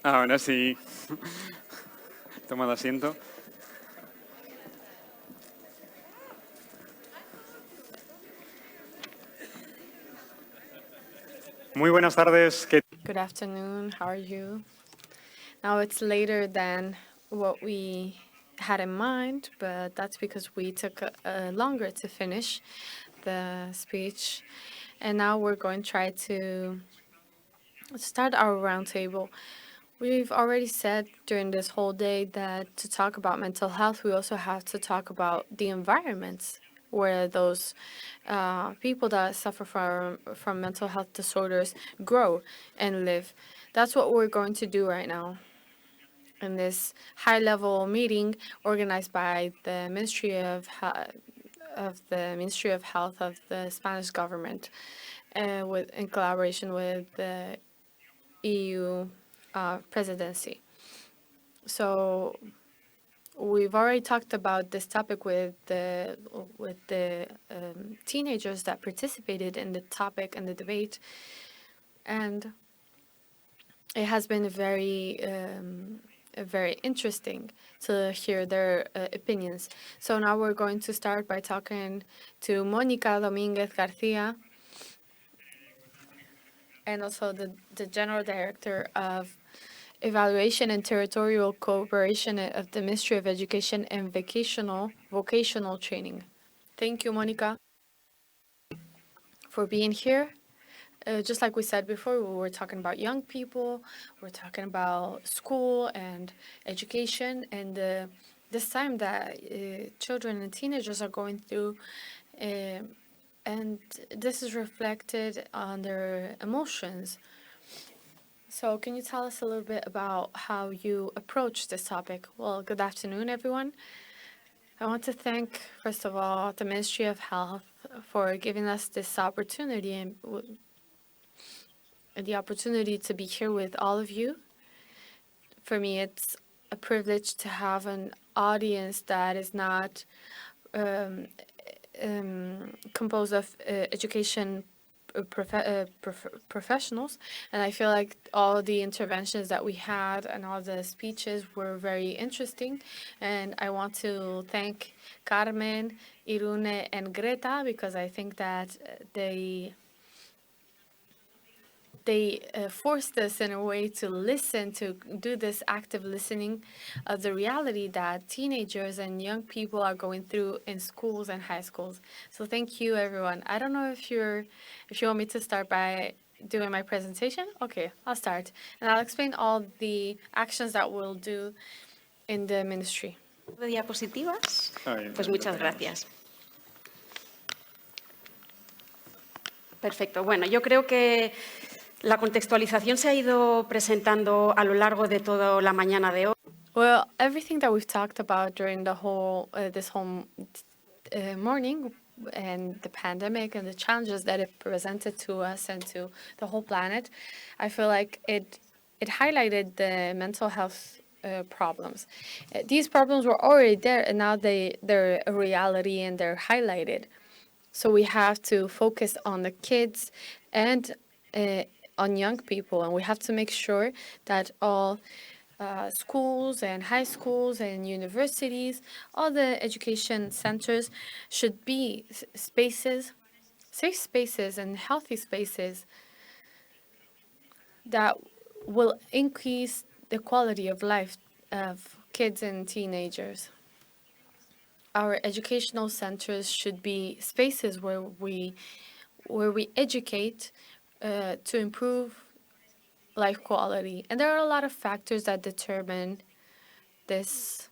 Ahora sí. Tomad asiento. Muy buenas tardes. Good afternoon. How are you? Now it's later than what we had in mind, but that's because we took longer to finish the speech. And now we're going to try to start our roundtable. We've already said during this whole day that to talk about mental health, we also have to talk about the environments where those people that suffer from mental health disorders grow and live. That's what we're going to do right now in this high-level meeting organized by the Ministry of Health of the Spanish government, in collaboration with the EU presidency. So we've already talked about this topic with the teenagers that participated in the topic and the debate, and it has been very interesting to hear their opinions. So now we're going to start by talking to Mónica Domínguez García, and also the General Director of Evaluation and Territorial Cooperation of the Ministry of Education and Vocational Training. Thank you, Monica, for being here. Just like we said before, we were talking about young people, we're talking about school and education, and this time that children and teenagers are going through, and this is reflected on their emotions. So can you tell us a little bit about how you approach this topic? Well, good afternoon, everyone. I want to thank, first of all, the Ministry of Health for giving us this opportunity and the opportunity to be here with all of you. For me, it's a privilege to have an audience that is not composed of education professionals, and I feel like all the interventions that we had and all the speeches were very interesting, and I want to thank Carmen, Irune, and Greta because I think that they forced us in a way to listen, to do this active listening of the reality that teenagers and young people are going through in schools and high schools. So thank you, everyone. I don't know if you want me to start by doing my presentation. Okay, I'll start. And I'll explain all the actions that we'll do in the ministry. De diapositivas, pues muchas gracias. Perfecto. Bueno, yo creo que la contextualización se ha ido presentando a lo largo de toda la mañana de hoy. Well, everything that we've talked about during the whole morning and the pandemic and the challenges that it presented to us and to the whole planet, I feel like it highlighted the mental health problems. These problems were already there, and now they're a reality and they're highlighted. So we have to focus on the kids and on young people, and we have to make sure that all schools and high schools and universities, all the education centers should be spaces, safe spaces and healthy spaces that will increase the quality of life of kids and teenagers. Our educational centers should be spaces where we educate to improve life quality. And there are a lot of factors that determine this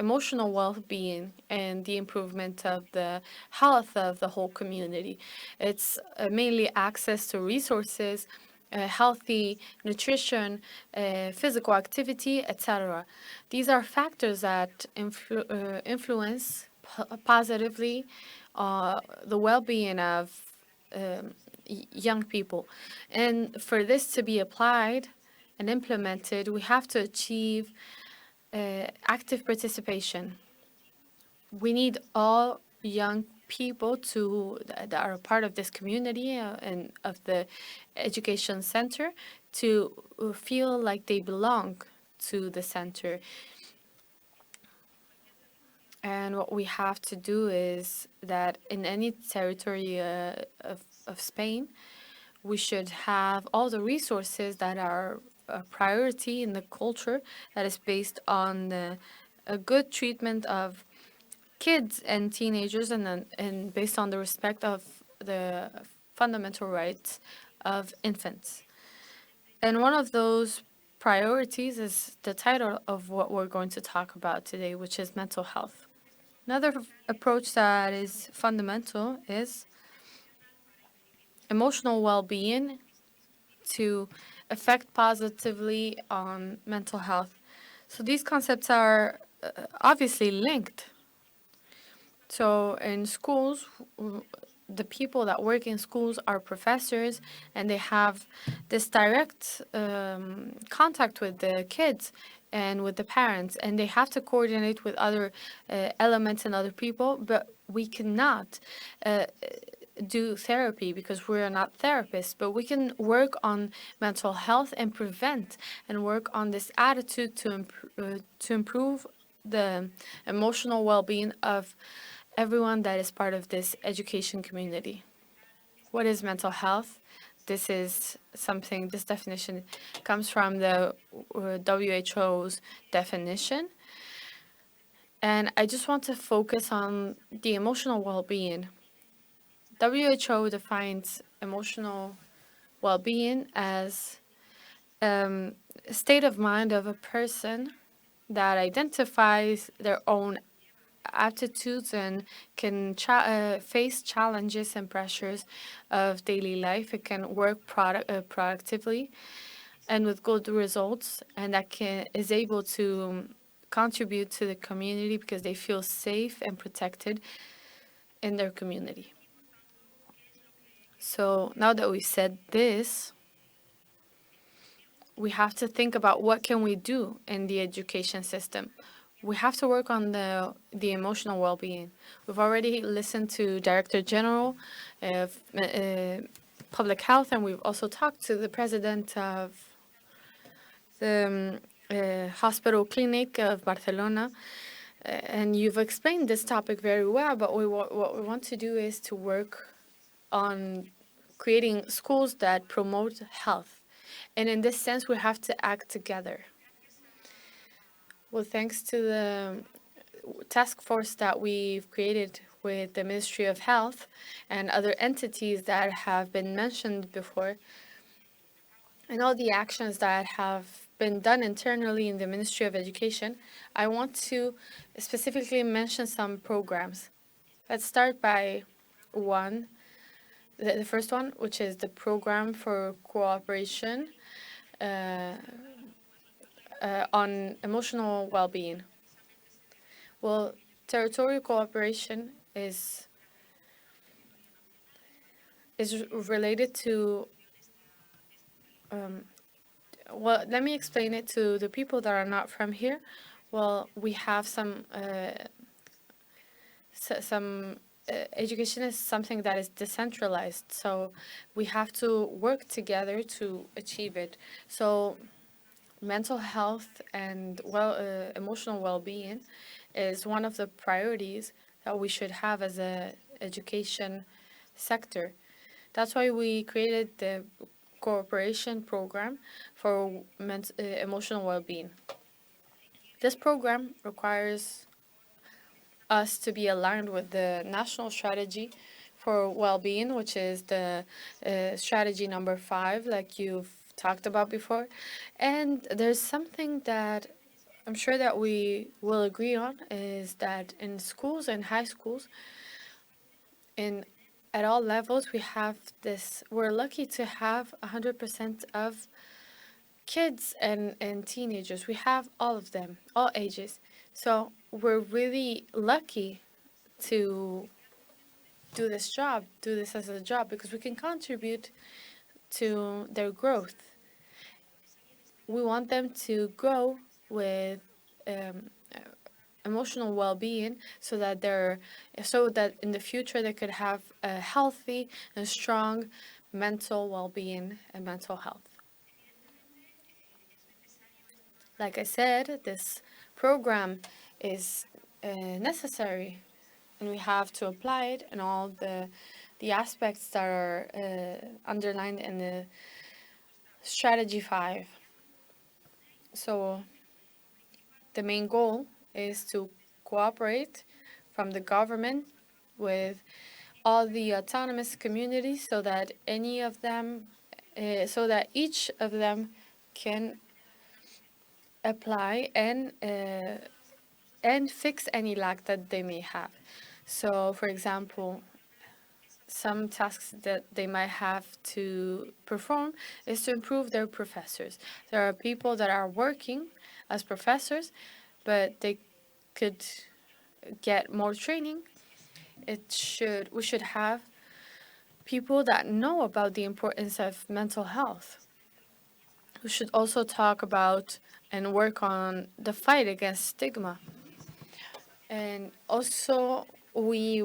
emotional well-being and the improvement of the health of the whole community. It's mainly access to resources, healthy nutrition, physical activity, etc. These are factors that influence positively the well-being of young people. And for this to be applied and implemented, we have to achieve active participation. We need all young people that are a part of this community and of the education center to feel like they belong to the center. And what we have to do is that in any territory of Spain, we should have all the resources that are a priority in the culture that is based on a good treatment of kids and teenagers and based on the respect of the fundamental rights of infants. And one of those priorities is the title of what we're going to talk about today, which is mental health. Another approach that is fundamental is emotional well-being to affect positively on mental health. So these concepts are obviously linked. So in schools, the people that work in schools are professors, and they have this direct contact with the kids and with the parents, and they have to coordinate with other elements and other people, but we cannot do therapy because we're not therapists, but we can work on mental health and prevent and work on this attitude to improve the emotional well-being of everyone that is part of this education community. What is mental health? This definition comes from the WHO's definition. And I just want to focus on the emotional well-being. WHO defines emotional well-being as a state of mind of a person that identifies their own attitudes and can face challenges and pressures of daily life. It can work productively and with good results, and that is able to contribute to the community because they feel safe and protected in their community. So now that we've said this, we have to think about what can we do in the education system. We have to work on the emotional well-being. We've already listened to Director General of Public Health, and we've also talked to the president of the hospital clinic of Barcelona. And you've explained this topic very well, but what we want to do is to work on creating schools that promote health. And in this sense, we have to act together. Well, thanks to the task force that we've created with the Ministry of Health and other entities that have been mentioned before, and all the actions that have been done internally in the Ministry of Education, I want to specifically mention some programs. Let's start by the first one, which is the program for cooperation on emotional well-being. Well, territorial cooperation is related to well, let me explain it to the people that are not from here. Well, we have some education is something that is decentralized, so we have to work together to achieve it. So mental health and emotional well-being is one of the priorities that we should have as a education sector. That's why we created the cooperation program for emotional well-being. This program requires us to be aligned with the national strategy for well-being, which is the strategy number 5, like you've talked about before. And there's something that I'm sure that we will agree on, is that in schools and high schools, at all levels, we're lucky to have 100% of kids and teenagers. We have all of them, all ages. So we're really lucky to do this as a job, because we can contribute to their growth. We want them to grow with emotional well-being, so that in the future they could have a healthy and strong mental well-being and mental health. Like I said, this program is necessary, and we have to apply it in all the aspects that are underlined in the strategy 5. So the main goal is to cooperate from the government with all the autonomous communities, so that so that each of them can apply and fix any lack that they may have. So, for example, some tasks that they might have to perform is to improve their professors. There are people that are working as professors, but they could get more training. We should have people that know about the importance of mental health. We should also talk about and work on the fight against stigma. And also, we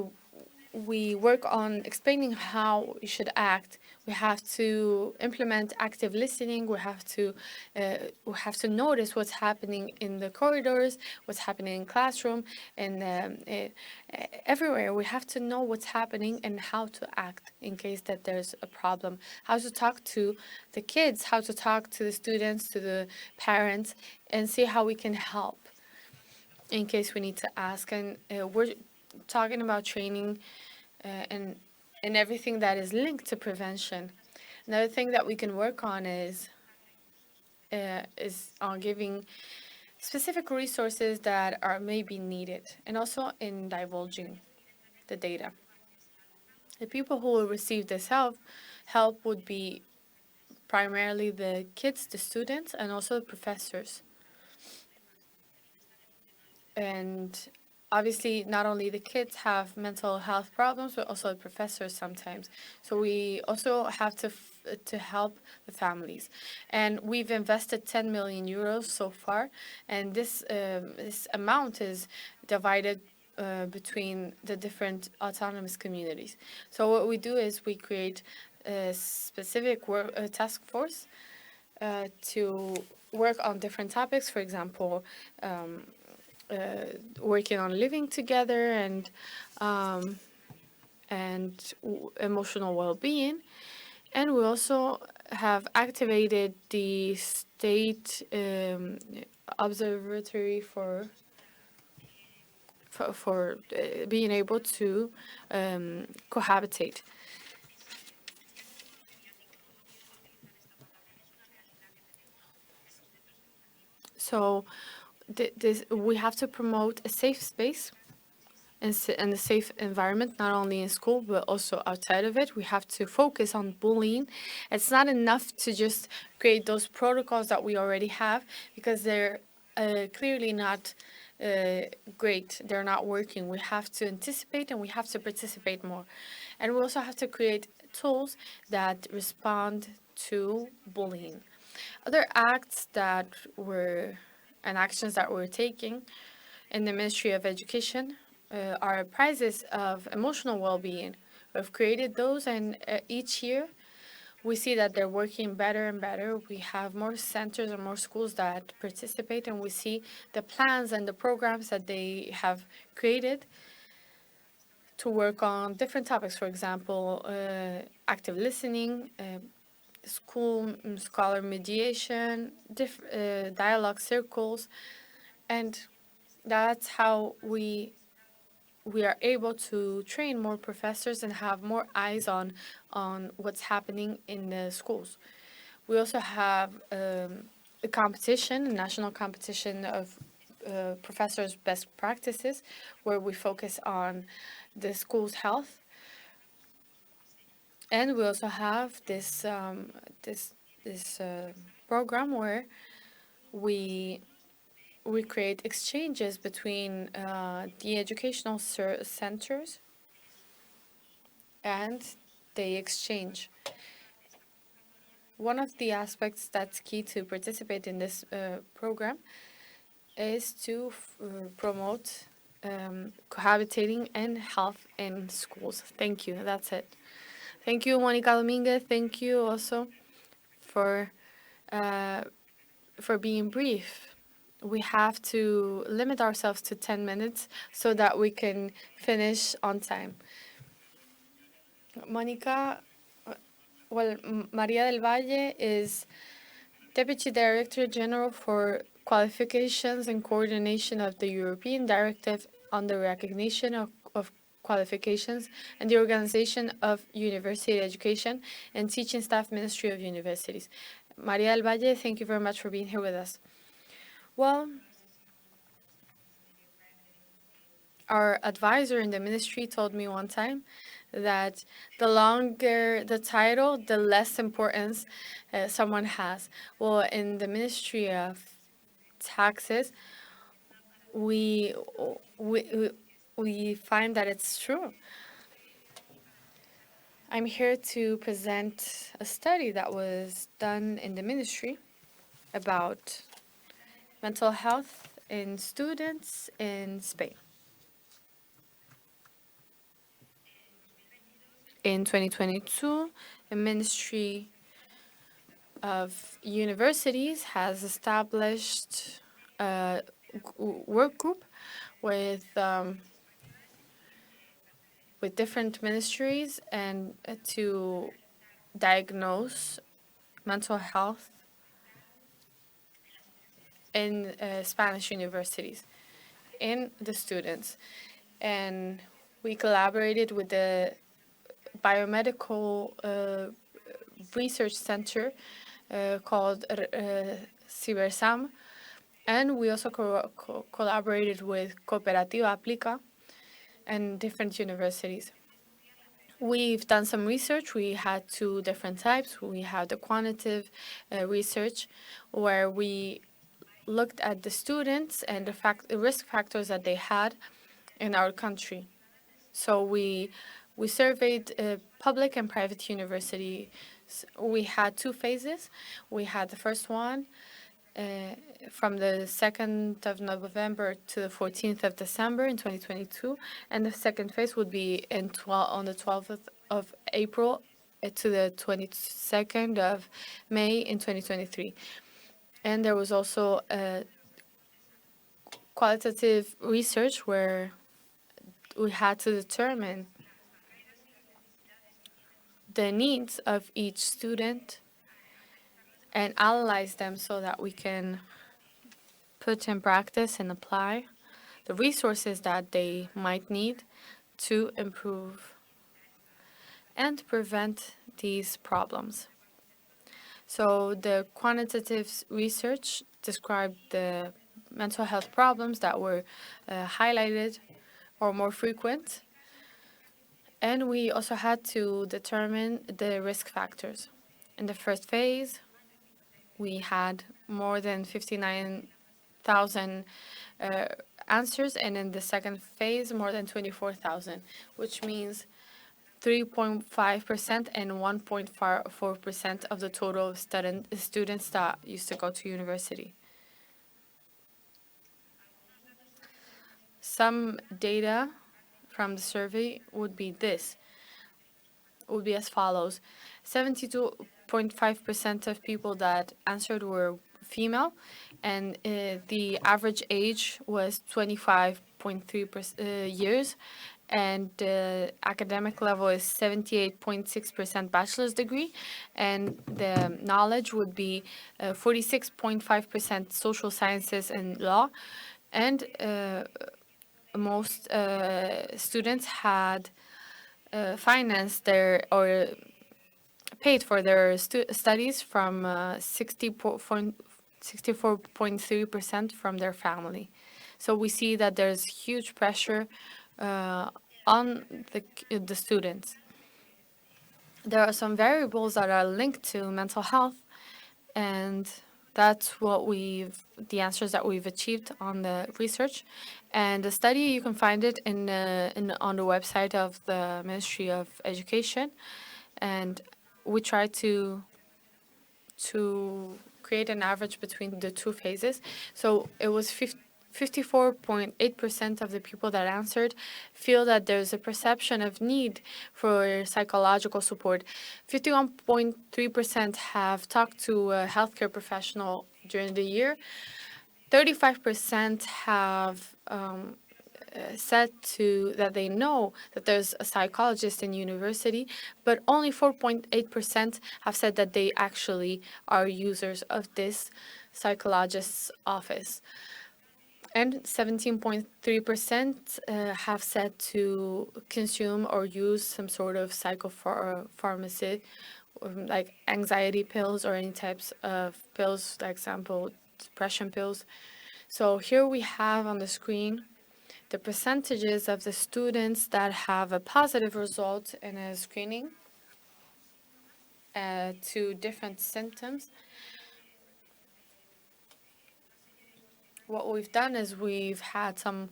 work on explaining how we should act. We have to implement active listening. We have to notice what's happening in the corridors, what's happening in classroom, and everywhere. We have to know what's happening and how to act in case that there's a problem. How to talk to the kids, how to talk to the students, to the parents, and see how we can help in case we need to ask. And we're talking about training and everything that is linked to prevention. Another thing that we can work on is on giving specific resources that are maybe needed, and also in divulging the data. The people who will receive this help would be primarily the kids, the students, and also the professors. And obviously, not only the kids have mental health problems, but also the professors sometimes. So we also have to help the families. And we've invested 10 million euros so far, and this amount is divided between the different autonomous communities. So what we do is we create a specific task force to work on different topics. For example, working on living together and emotional well-being. And we also have activated the state observatory for being able to cohabitate. So we have to promote a safe space and a safe environment, not only in school, but also outside of it. We have to focus on bullying. It's not enough to just create those protocols that we already have, because they're clearly not great. They're not working. We have to anticipate and we have to participate more. And we also have to create tools that respond to bullying. Other acts that were and actions that we're taking in the Ministry of Education are prizes of emotional well-being. We've created those, and each year we see that they're working better and better. We have more centers and more schools that participate, and we see the plans and the programs that they have created to work on different topics. For example, active listening, scholar mediation, dialogue circles, and that's how we are able to train more professors and have more eyes on what's happening in the schools. We also have a national competition of professors' best practices, where we focus on the school's health. And we also have this program where we create exchanges between the educational centers, and they exchange. One of the aspects that's key to participate in this program is to promote cohabitating and health in schools. Thank you. That's it. Thank you, Monica Dominguez. Thank you also for uh, being brief. We have to limit ourselves to 10 minutes so that we can finish on time. Monica, Maria del Valle is Deputy Director General for Qualifications and Coordination of the European Directive on the Recognition of Qualifications and the Organization of University Education and Teaching Staff Ministry of Universities. Maria del Valle, thank you very much for being here with us. Well, our advisor in the ministry told me one time that the longer the title, the less importance someone has. Well, in the Ministry of Taxes, we we we find that it's true. I'm here to present a study that was done in the ministry about mental health in students in Spain. In 2022, the Ministry of Universities has established a work group with different ministries and to diagnose mental health in Spanish universities in the students. And we collaborated with the biomedical research center called Cibersam, and we also collaborated with Cooperativa Aplica and different universities. We've done some research. We had two different types. We had the quantitative research, where we looked at the students and the risk factors that they had in our country. So we surveyed public and private universities. We had two phases. We had the first one from the 2nd of November to the 14th of December in 2022, and the second phase would be on the 12th of April to the 22nd of May in 2023. And there was also qualitative research where we had to determine the needs of each student and analyze them so that we can put in practice and apply the resources that they might need to improve and prevent these problems. So the quantitative research described the mental health problems that were highlighted or more frequent. And we also had to determine the risk factors. In the first phase, we had more than 59,000 answers, and in the second phase, more than 24,000, which means 3.5% and 1.4% of the total students that used to go to university. Some data from the survey would be as follows. 72.5% of people that answered were female, and the average age was 25.3 years, and the academic level is 78.6% bachelor's degree, and the knowledge would be 46.5% social sciences and law, and most students had financed or paid for their studies from 64.3% from their family. So we see that there's huge pressure on the students. There are some variables that are linked to mental health, and that's the answers that we've achieved on the research. And the study, you can find it on the website of the Ministry of Education. And we try to create an average between the two phases. So it was 54.8% of the people that answered feel that there's a perception of need for psychological support. 51.3% have talked to a healthcare professional during the year. 35% have said that they know that there's a psychologist in university, but only 4.8% have said that they actually are users of this psychologist's office. And 17.3% have said to consume or use some sort of psychopharmacy, like anxiety pills or any types of pills, like example, depression pills. So here we have on the screen the percentages of the students that have a positive result in a screening to different symptoms. What we've done is we've had some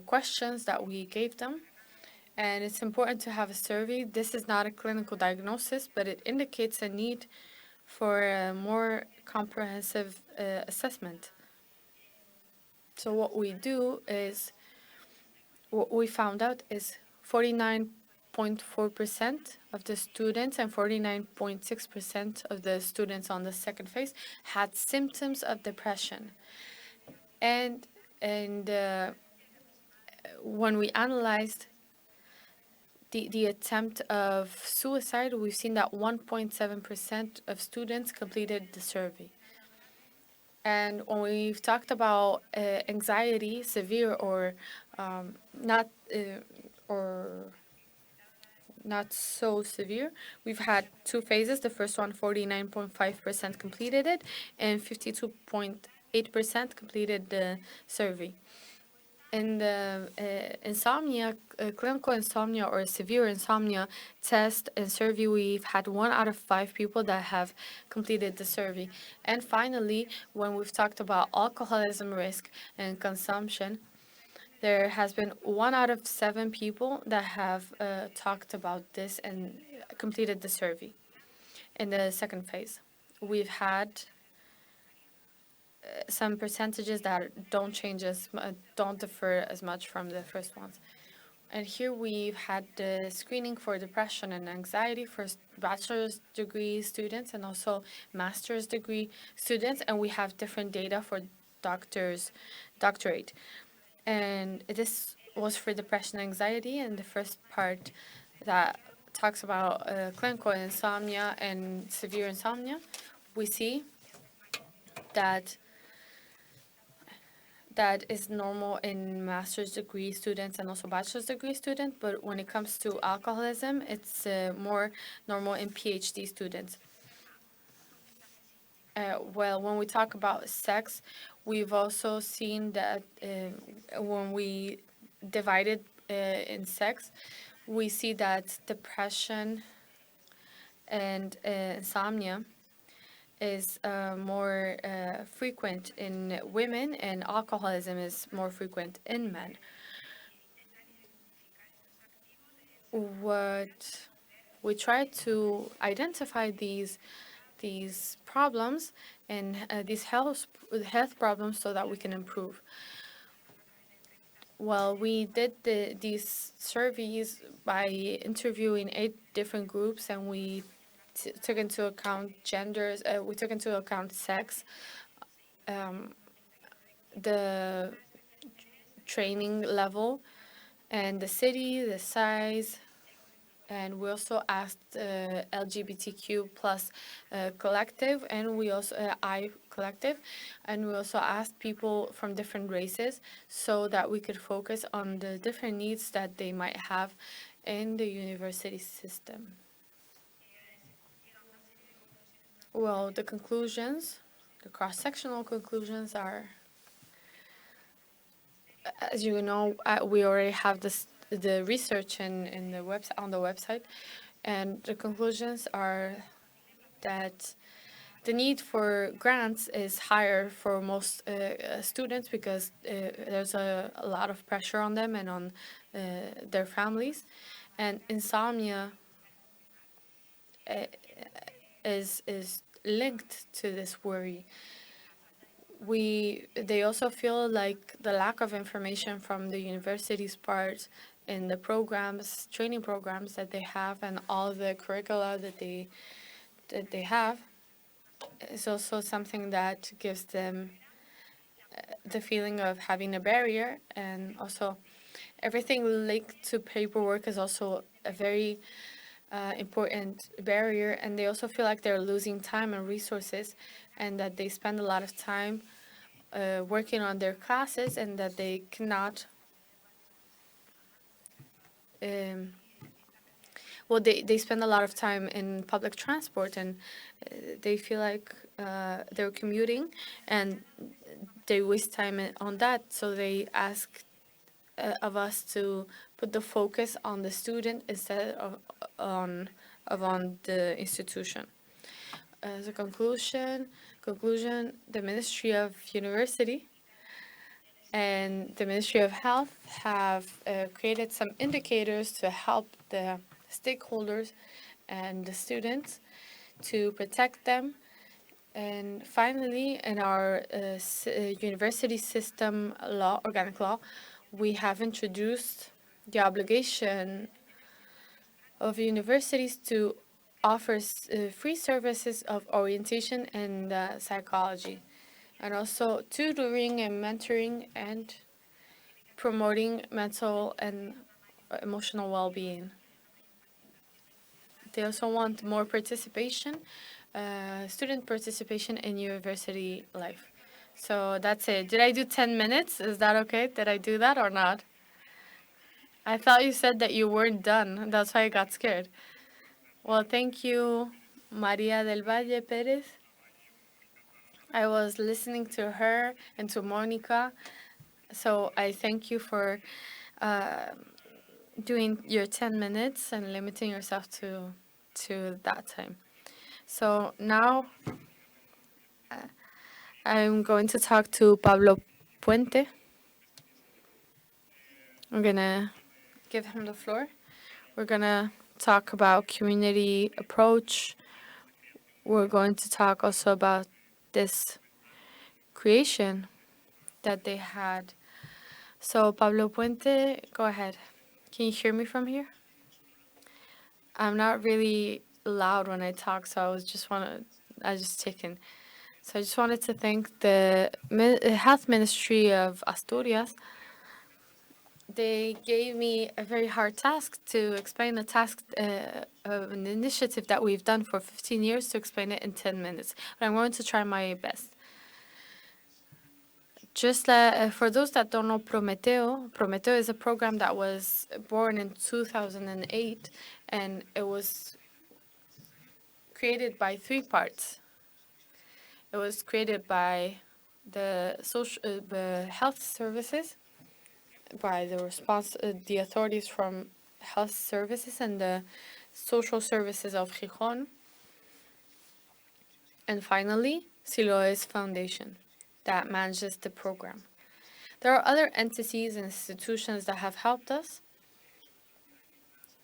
questions that we gave them, and it's important to have a survey. This is not a clinical diagnosis, but it indicates a need for a more comprehensive assessment. So what we do is, what we found out is 49.4% of the students and 49.6% of the students on the second phase had symptoms of depression. And when we analyzed the attempt of suicide, we've seen that 1.7% of students completed the survey. And when we've talked about anxiety, severe or not so severe, we've had two phases. The first one, 49.5% completed it, and 52.8% completed the survey. In the insomnia, clinical insomnia or severe insomnia test and survey, we've had 1 out of 5 people that have completed the survey. And finally, when we've talked about alcoholism risk and consumption, there has been 1 out of 7 people that have talked about this and completed the survey. In the second phase, we've had some percentages that don't differ as much from the first ones. And here we've had the screening for depression and anxiety for bachelor's degree students and also master's degree students, and we have different data for doctorate. And this was for depression and anxiety, and the first part that talks about clinical insomnia and severe insomnia, we see that is normal in master's degree students and also bachelor's degree students, but when it comes to alcoholism, it's more normal in PhD students. Well, when we talk about sex, we've also seen that when we divided in sex, we see that depression and insomnia is more frequent in women, and alcoholism is more frequent in men. What we try to identify these problems and these health problems so that we can improve. Well, we did these surveys by interviewing 8 different groups, and we took into account genders, we took into account sex, the training level, and the city, the size, and we also asked LGBTQ plus collective, and we also I collective, and we also asked people from different races so that we could focus on the different needs that they might have in the university system. Well, the conclusions, the cross-sectional conclusions are, as you know, we already have the research in the on the website, and the conclusions are that the need for grants is higher for most students because there's a lot of pressure on them and on their families, and insomnia is linked to this worry. They also feel like the lack of information from the university's part in the programs, training programs that they have, and all the curricula that they have is also something that gives them the feeling of having a barrier. And also everything linked to paperwork is also a very important barrier, and they also feel like they're losing time and resources, and that they spend a lot of time working on their classes, and that they cannot um, they spend a lot of time in public transport, and they feel like they're commuting and they waste time on that. So they ask of us to put the focus on the student instead on the institution. As a conclusion, the Ministry of University and the Ministry of Health have created some indicators to help the stakeholders and the students to protect them. And finally, in our university system law, organic law, we have introduced the obligation of universities to offer free services of orientation and psychology, and also tutoring and mentoring and promoting mental and emotional well-being. They also want more participation, student participation in university life. So that's it. Did I do 10 minutes? Is that okay? Did I do that or not? I thought you said that you weren't done. That's why I got scared. Well, thank you, Maria del Valle Perez. I was listening to her and to Monica. So I thank you for uh, doing your 10 minutes and limiting yourself to that time. So now I'm going to talk to Pablo Puente. I'm gonna give him the floor. We're gonna talk about community approach. We're going to talk also about this creation that they had. So Pablo Puente, go ahead. Can you hear me from here? I'm not really loud when I talk, so I just taken. So I just wanted to thank the Health Ministry of Asturias. They gave me a very hard task to explain a task of an initiative that we've done for 15 years to explain it in 10 minutes. But I'm going to try my best. Just for those that don't know Prometeo is a program that was born in 2008, and it was created by three parts. It was created by the health services, by the authorities from health services and the social services of Gijón, and finally Siloes Foundation that manages the program. There are other entities and institutions that have helped us,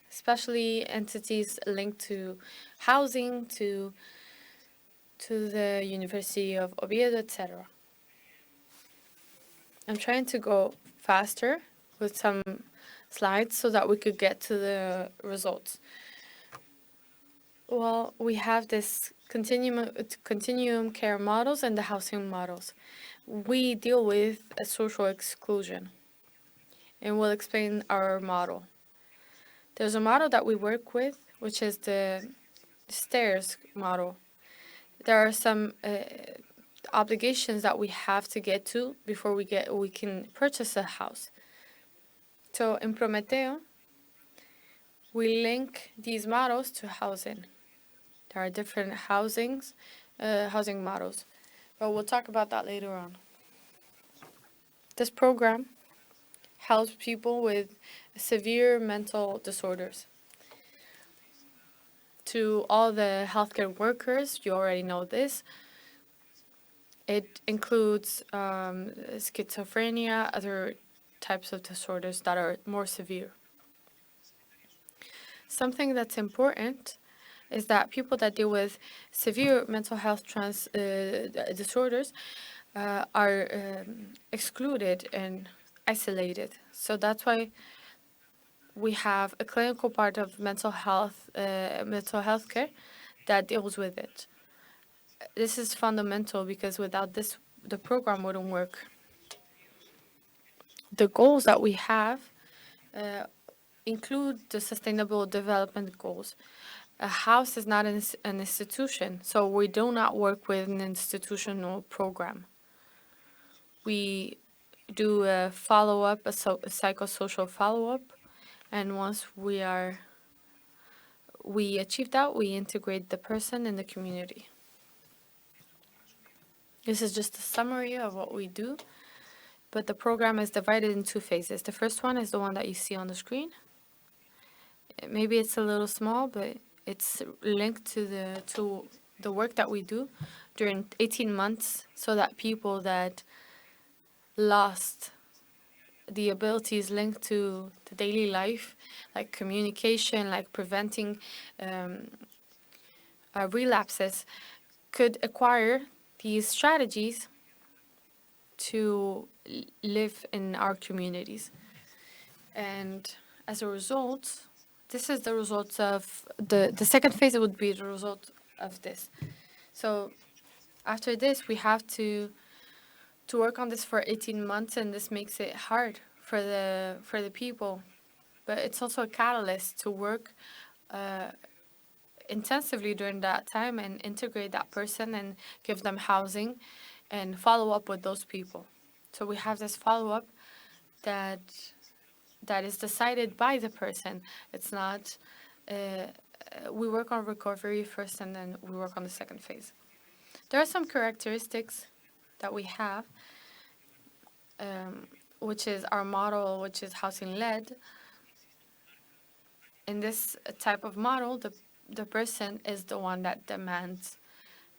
especially entities linked to housing, to the University of Oviedo, etc. I'm trying to go faster with some slides so that we could get to the results. Well, we have this continuum care models and the housing models. We deal with a social exclusion, and we'll explain our model. There's a model that we work with, which is the stairs model. There are some obligations that we have to get to before we can purchase a house. So in Prometeo, we link these models to housing. There are different housing models, but we'll talk about that later on. This program helps people with severe mental disorders. To all the healthcare workers, you already know this. It includes schizophrenia, other types of disorders that are more severe. Something that's important is that people that deal with severe mental health disorders are excluded and isolated. So that's why we have a clinical part of mental health care that deals with it. This is fundamental because without this, the program wouldn't work. The goals that we have include the Sustainable Development Goals. A house is not an institution, so we do not work with an institutional program. We do a follow-up, a psychosocial follow-up, and once we achieve that, we integrate the person in the community. This is just a summary of what we do, but the program is divided in two phases. The first one is the one that you see on the screen. Maybe it's a little small, but it's linked to the work that we do during 18 months so that people that lost the abilities linked to the daily life, like communication, like preventing relapses, could acquire these strategies to live in our communities. And as a result, this is the results of the second phase. It would be the result of this. So after this, we have to work on this for 18 months, and this makes it hard for the people. But it's also a catalyst to work intensively during that time and integrate that person and give them housing and follow up with those people. So we have this follow-up that is decided by the person. It's not, we work on recovery first and then we work on the second phase. There are some characteristics that we have, which is our model, which is housing-led. In this type of model, the person is the one that demands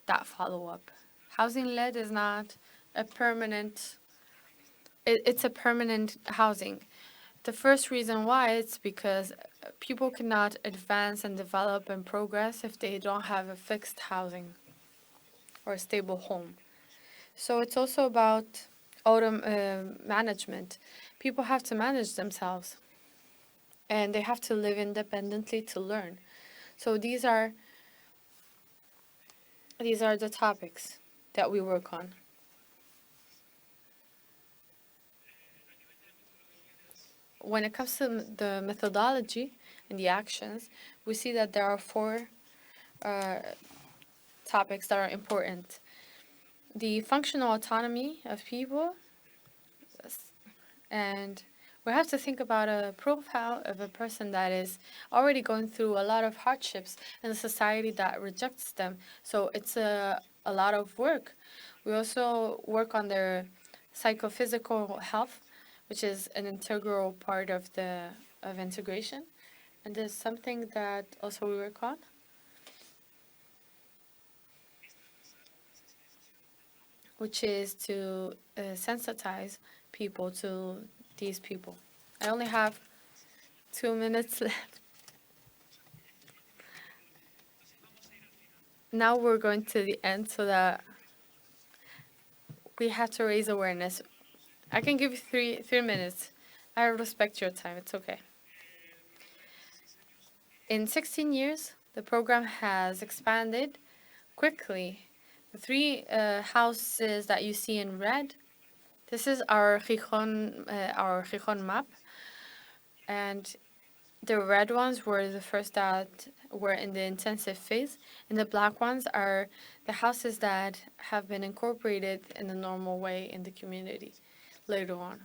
that follow-up. Housing-led is not a permanent, it's a permanent housing. The first reason why it's because people cannot advance and develop and progress if they don't have a fixed housing or a stable home. So it's also about management. People have to manage themselves and they have to live independently to learn. So these are the topics that we work on. When it comes to the methodology and the actions, we see that there are four topics that are important. The functional autonomy of people, and we have to think about a profile of a person that is already going through a lot of hardships in a society that rejects them. So it's a lot of work. We also work on their psychophysical health, which is an integral part of integration. And there's something that also we work on, which is to sensitize people to these people. I only have 2 minutes left. Now we're going to the end so that we have to raise awareness. I can give you 3 minutes. I respect your time. It's okay. In 16 years, the program has expanded quickly. The 3 houses that you see in red, this is our Gijón map. And the red ones were the first that were in the intensive phase, and the black ones are the houses that have been incorporated in the normal way in the community later on.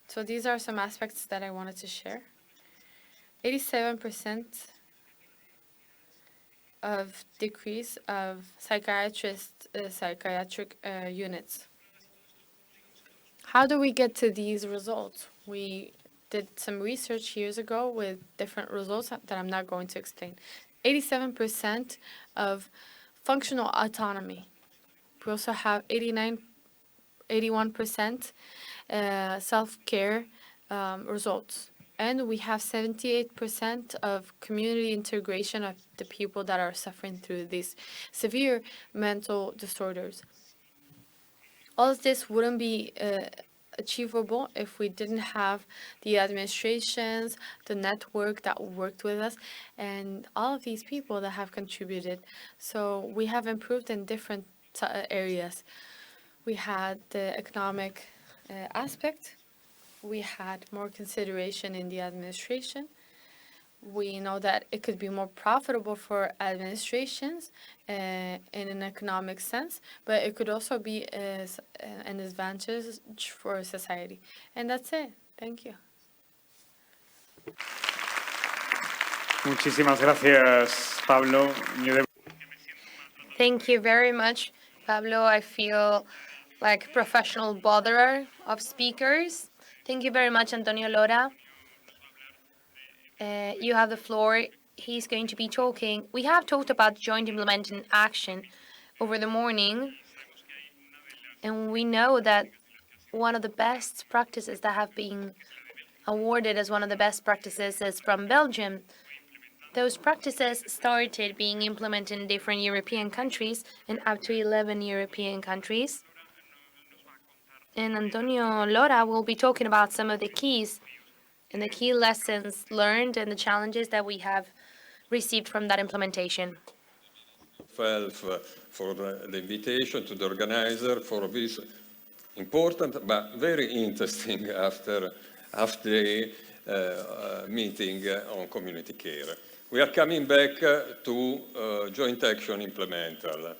So these are some aspects that I wanted to share. 87% of decrease of psychiatric units. How do we get to these results? We did some research years ago with different results that I'm not going to explain. 87% of functional autonomy. We also have 81% self-care results. And we have 78% of community integration of the people that are suffering through these severe mental disorders. All of this wouldn't be achievable if we didn't have the administrations, the network that worked with us, and all of these people that have contributed. So we have improved in different areas. We had the economic aspect. We had more consideration in the administration. We know that it could be more profitable for administrations in an economic sense, but it could also be an advantage for society. And that's it. Thank you. Muchísimas gracias, Pablo. Thank you very much, Pablo. I feel like a professional botherer of speakers. Thank you very much, Antonio Lora. You have the floor. He's going to be talking. We have talked about joint implementing action over the morning, and we know that one of the best practices that have been awarded as one of the best practices is from Belgium. Those practices started being implemented in different European countries and up to 11 European countries. And Antonio Lora will be talking about some of the keys and the key lessons learned and the challenges that we have received from that implementation. For the invitation to the organizer for this important but very interesting after half-day meeting on community care. We are coming back to joint action implemental.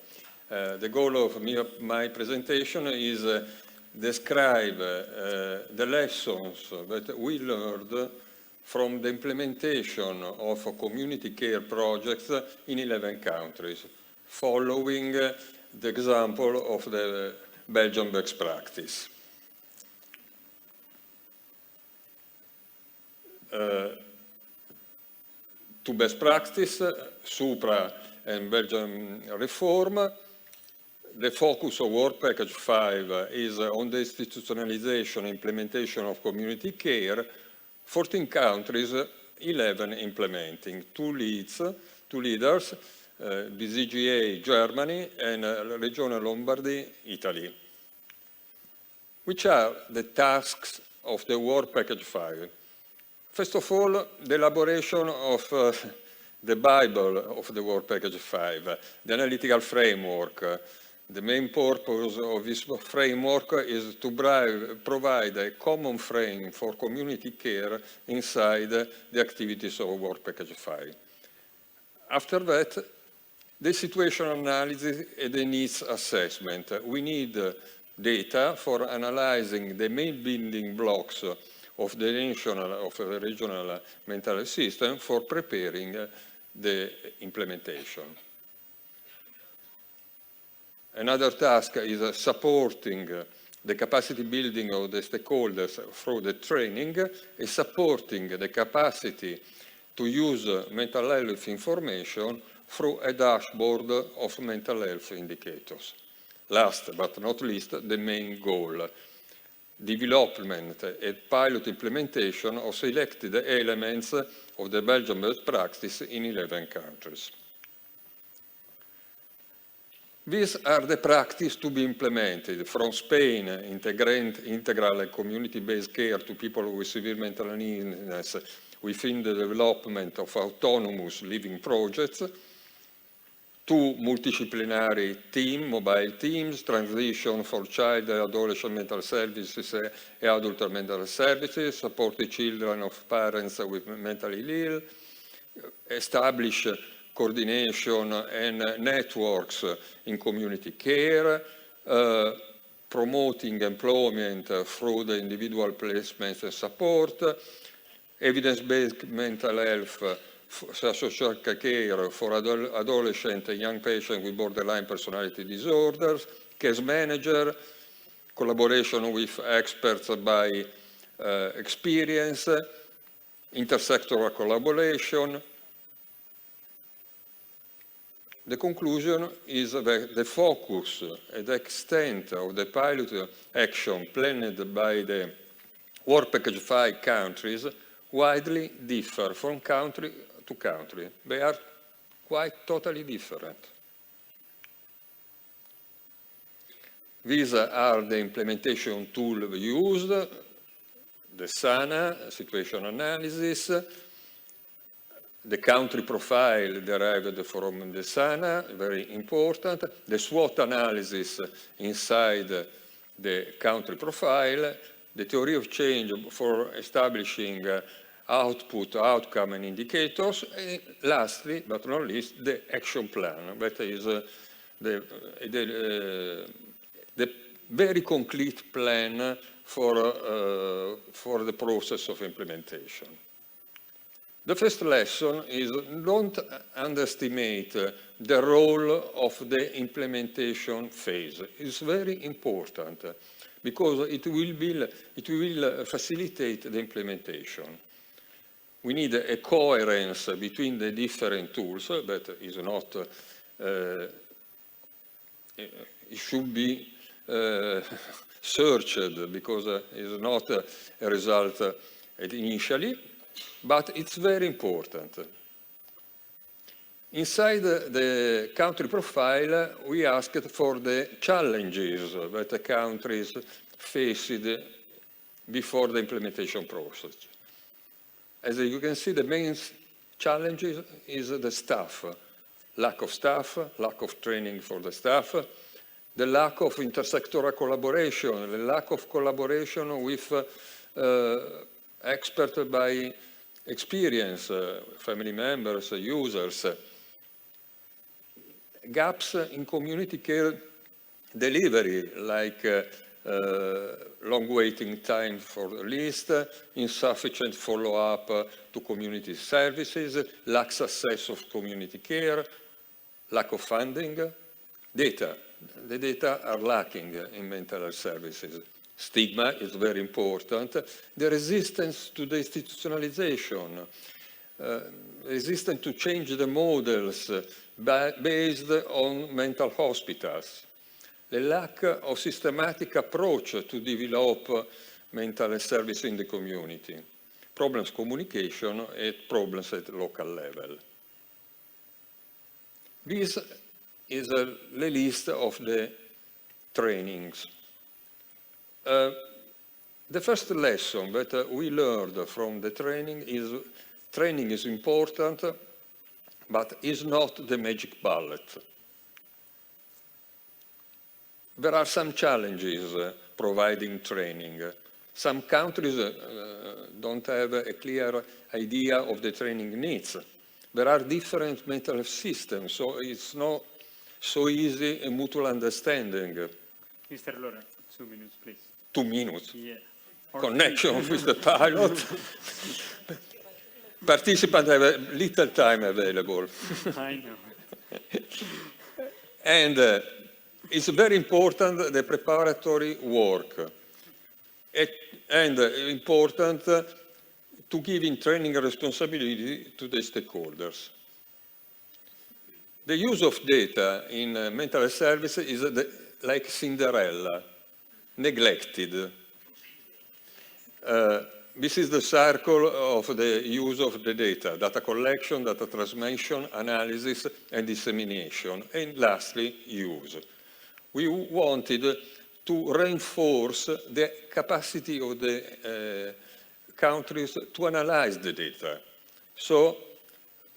The goal of my presentation is describe the lessons that we learned from the implementation of community care projects in 11 countries, following the example of the Belgian best practice. To best practice, Supra and Belgian reform. The focus of Work Package 5 is on the institutionalization and implementation of community care. 14 countries, 11 implementing. Two leaders, BZGA, Germany, and Regione Lombardy, Italy. Which are the tasks of the Work Package 5? First of all, the elaboration of the Bible of the Work Package 5, the analytical framework. The main purpose of this framework is to provide a common frame for community care inside the activities of Work Package 5. After that, the situational analysis and the needs assessment. We need data for analyzing the main building blocks of the regional mental health system for preparing the implementation. Another task is supporting the capacity building of the stakeholders through the training and supporting the capacity to use mental health information through a dashboard of mental health indicators. Last but not least, the main goal, development and pilot implementation of selected elements of the Belgian best practice in 11 countries. These are the practices to be implemented from Spain, integral and community-based care to people with severe mental illness within the development of autonomous living projects, to multidisciplinary mobile teams, transition for child and adolescent mental services and adult mental services, support the children of parents with mentally ill, establish coordination and networks in community care, promoting employment through the individual placements and support, evidence-based mental health, social care for adolescent and young patients with borderline personality disorders, case manager, collaboration with experts by experience, intersectoral collaboration. The conclusion is that the focus and the extent of the pilot action planned by the Work Package 5 countries widely differ from country to country. They are quite totally different. These are the implementation tools used, the SANA, situation analysis, the country profile derived from the SANA, very important, the SWOT analysis inside the country profile, the theory of change for establishing output, outcome, and indicators, and lastly, but not least, the action plan, that is the very complete plan for the process of implementation. The first lesson is don't underestimate the role of the implementation phase. It's very important because it will facilitate the implementation. We need a coherence between the different tools that is not, it should be searched because it's not a result initially, but it's very important. Inside the country profile, we asked for the challenges that the countries faced before the implementation process. As you can see, the main challenge is the staff. Lack of training for the staff, the lack of intersectoral collaboration, the lack of collaboration with experts by experience, family members, users, gaps in community care delivery, like long waiting time for the list, insufficient follow-up to community services, lack success of community care, lack of funding, data. The data are lacking in mental health services. Stigma is very important. The resistance to the institutionalization, resistance to change the models based on mental hospitals, the lack of systematic approach to develop mental health service in the community, problems communication, and problems at local level. This is the list of the trainings. The first lesson that we learned from the training is important, but is not the magic bullet. There are some challenges providing training. Some countries don't have a clear idea of the training needs. There are different mental health systems, so it's not so easy a mutual understanding. Mr. Lora, 2 minutes, please. 2 minutes. Yeah. Connection with the pilot. Participants have a little time available. I know. And it's very important, the preparatory work. And important to give in training responsibility to the stakeholders. The use of data in mental health services is like Cinderella, neglected. This is the circle of the use of the data collection, data transmission, analysis, and dissemination, and lastly, use. We wanted to reinforce the capacity of the countries to analyze the data. So,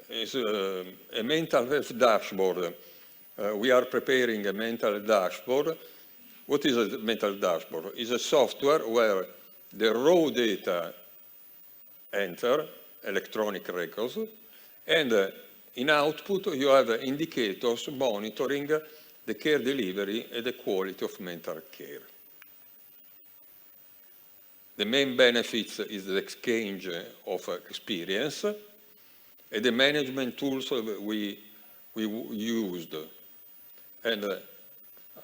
it's a mental health dashboard. We are preparing a mental dashboard. What is a mental dashboard? It's a software where the raw data enter, electronic records, and in output you have indicators monitoring the care delivery and the quality of mental care. The main benefits is the exchange of experience and the management tools we used. And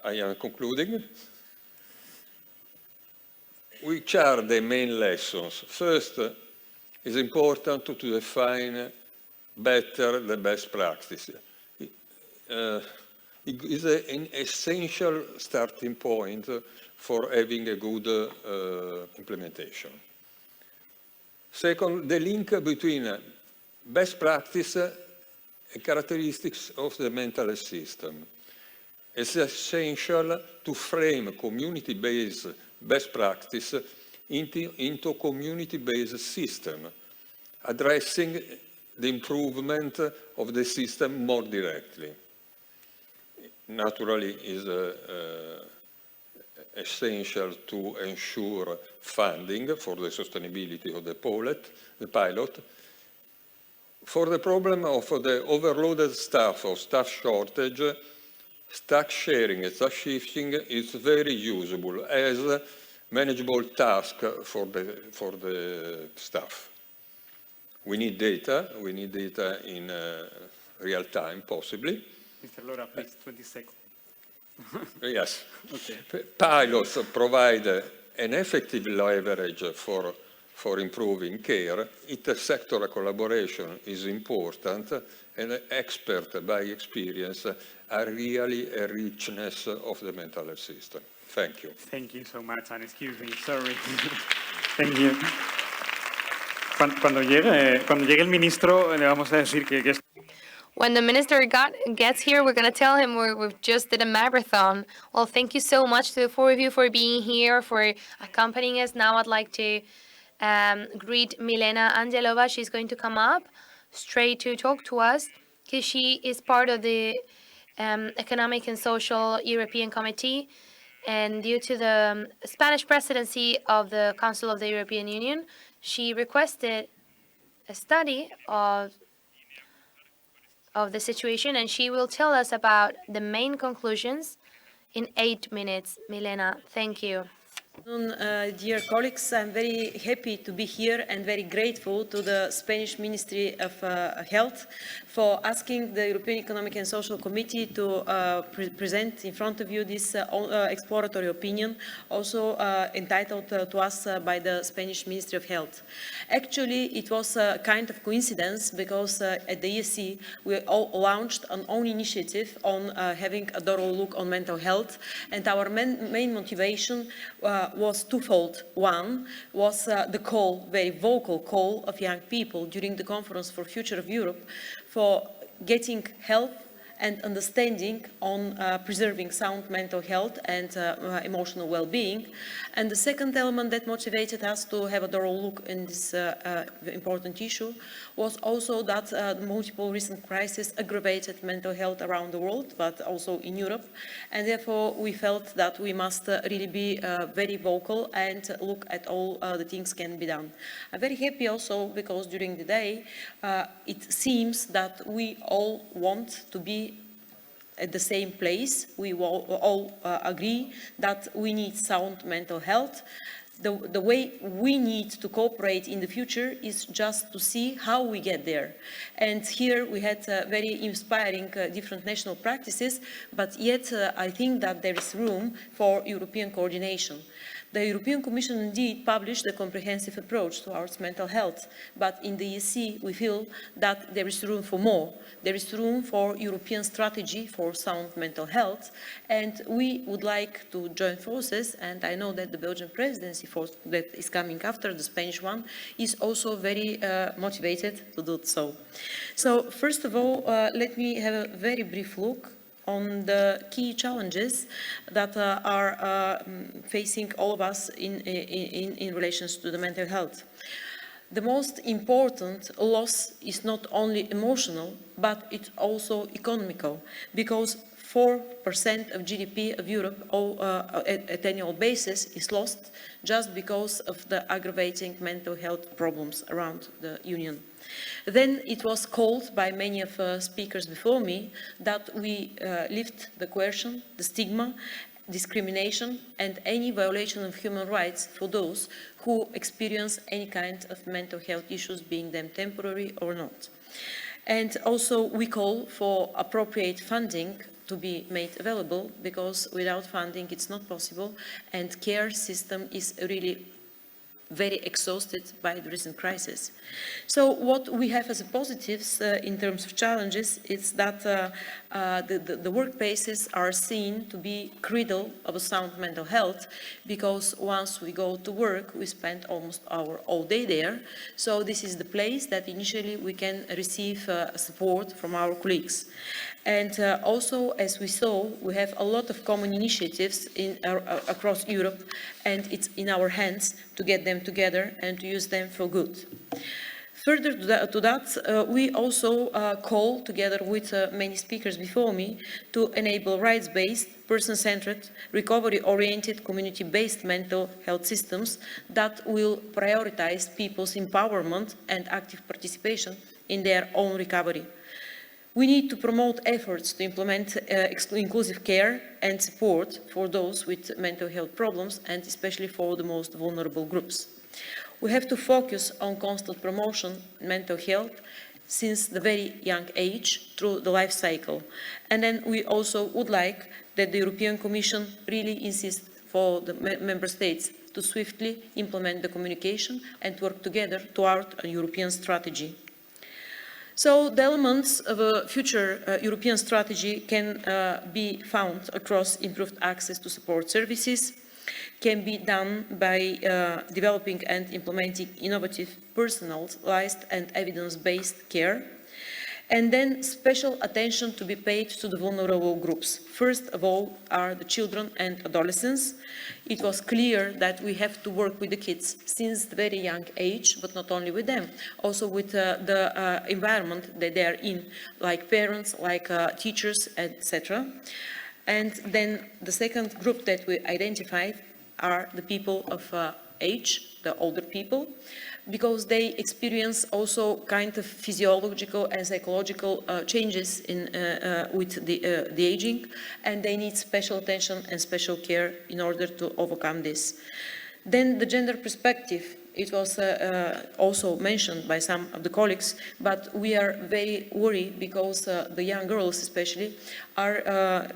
I am concluding. Which are the main lessons? First, it's important to define better the best practice. It is an essential starting point for having a good implementation. Second, the link between best practice and characteristics of the mental health system. it's essential to frame community-based best practice into community-based system, addressing the improvement of the system more directly. Naturally, is essential to ensure funding for the sustainability of the pilot. For the problem of the overloaded staff or staff shortage, staff sharing and staff shifting is very usable as a manageable task for the staff. We need data in real time, possibly. Mr. Lora, please, 20 seconds. Yes. Okay. Pilots provide an effective leverage for improving care. Intersectoral collaboration is important, and expert by experience are really a richness of the mental health system. Thank you. Thank you so much, and excuse me, sorry. Thank you. Cuando llegue el ministro, le vamos a decir que es... When the minister gets here, we're going to tell him we've just did a marathon. Well, thank you so much to the four of you for being here, for accompanying us. Now I'd like to greet Milena Angelova. She's going to come up straight to talk to us because she is part of the Economic and Social European Committee. And due to the Spanish Presidency of the Council of the European Union, she requested a study of the situation, and she will tell us about the main conclusions in 8 minutes. Milena, thank you. Dear colleagues, I'm very happy to be here and very grateful to the Spanish Ministry of Health for asking the European Economic and Social Committee to present in front of you this exploratory opinion, also entitled to us by the Spanish Ministry of Health. Actually, it was a kind of coincidence because at the ESC we all launched an own initiative on having a thorough look on mental health, and our main motivation was twofold. One was the call, very vocal call of young people during the Conference for Future of Europe for getting help and understanding on preserving sound mental health and emotional well-being. And the second element that motivated us to have a thorough look in this important issue was also that multiple recent crises aggravated mental health around the world, but also in Europe. And therefore, we felt that we must really be very vocal and look at all the things can be done. I'm very happy also because during the day, it seems that we all want to be at the same place. We all agree that we need sound mental health. The way we need to cooperate in the future is just to see how we get there. And here we had very inspiring different national practices, but yet I think that there is room for European coordination. The European Commission indeed published a comprehensive approach towards mental health, but in the ESC we feel that there is room for more. There is room for European strategy for sound mental health, and we would like to join forces, and I know that the Belgian presidency that is coming after the Spanish one is also very motivated to do so. So first of all, let me have a very brief look on the key challenges that are facing all of us in relation to the mental health. The most important loss is not only emotional, but it's also economical, because 4% of GDP of Europe at annual basis is lost just because of the aggravating mental health problems around the Union. Then it was called by many of speakers before me that we lift the coercion, the stigma, discrimination and any violation of human rights for those who experience any kind of mental health issues, being them temporary or not. And also we call for appropriate funding to be made available, because without funding it's not possible, and care system is really very exhausted by the recent crisis. So what we have as a positives in terms of challenges is that the workplaces are seen to be cradle of a sound mental health, because once we go to work, we spend almost our whole day there. So this is the place that initially we can receive support from our colleagues. And also, as we saw, we have a lot of common initiatives across Europe, and it's in our hands to get them together and to use them for good. Further to that, we also call, together with many speakers before me, to enable rights-based, person-centered, recovery-oriented, community-based mental health systems that will prioritize people's empowerment and active participation in their own recovery. We need to promote efforts to implement inclusive care and support for those with mental health problems, and especially for the most vulnerable groups. We have to focus on constant promotion of mental health since the very young age through the life cycle. And then we also would like that the European Commission really insists for the member states to swiftly implement the communication and work together toward a European strategy. So the elements of a future European strategy can be found across improved access to support services, can be done by developing and implementing innovative, personalized and evidence-based care, and then special attention to be paid to the vulnerable groups. First of all are the children and adolescents. It was clear that we have to work with the kids since the very young age, but not only with them, also with the environment that they are in, like parents, like teachers, etc. And then the second group that we identified are the people of age, the older people, because they experience also kind of physiological and psychological changes with the aging, and they need special attention and special care in order to overcome this. Then the gender perspective, it was also mentioned by some of the colleagues, but we are very worried because the young girls especially are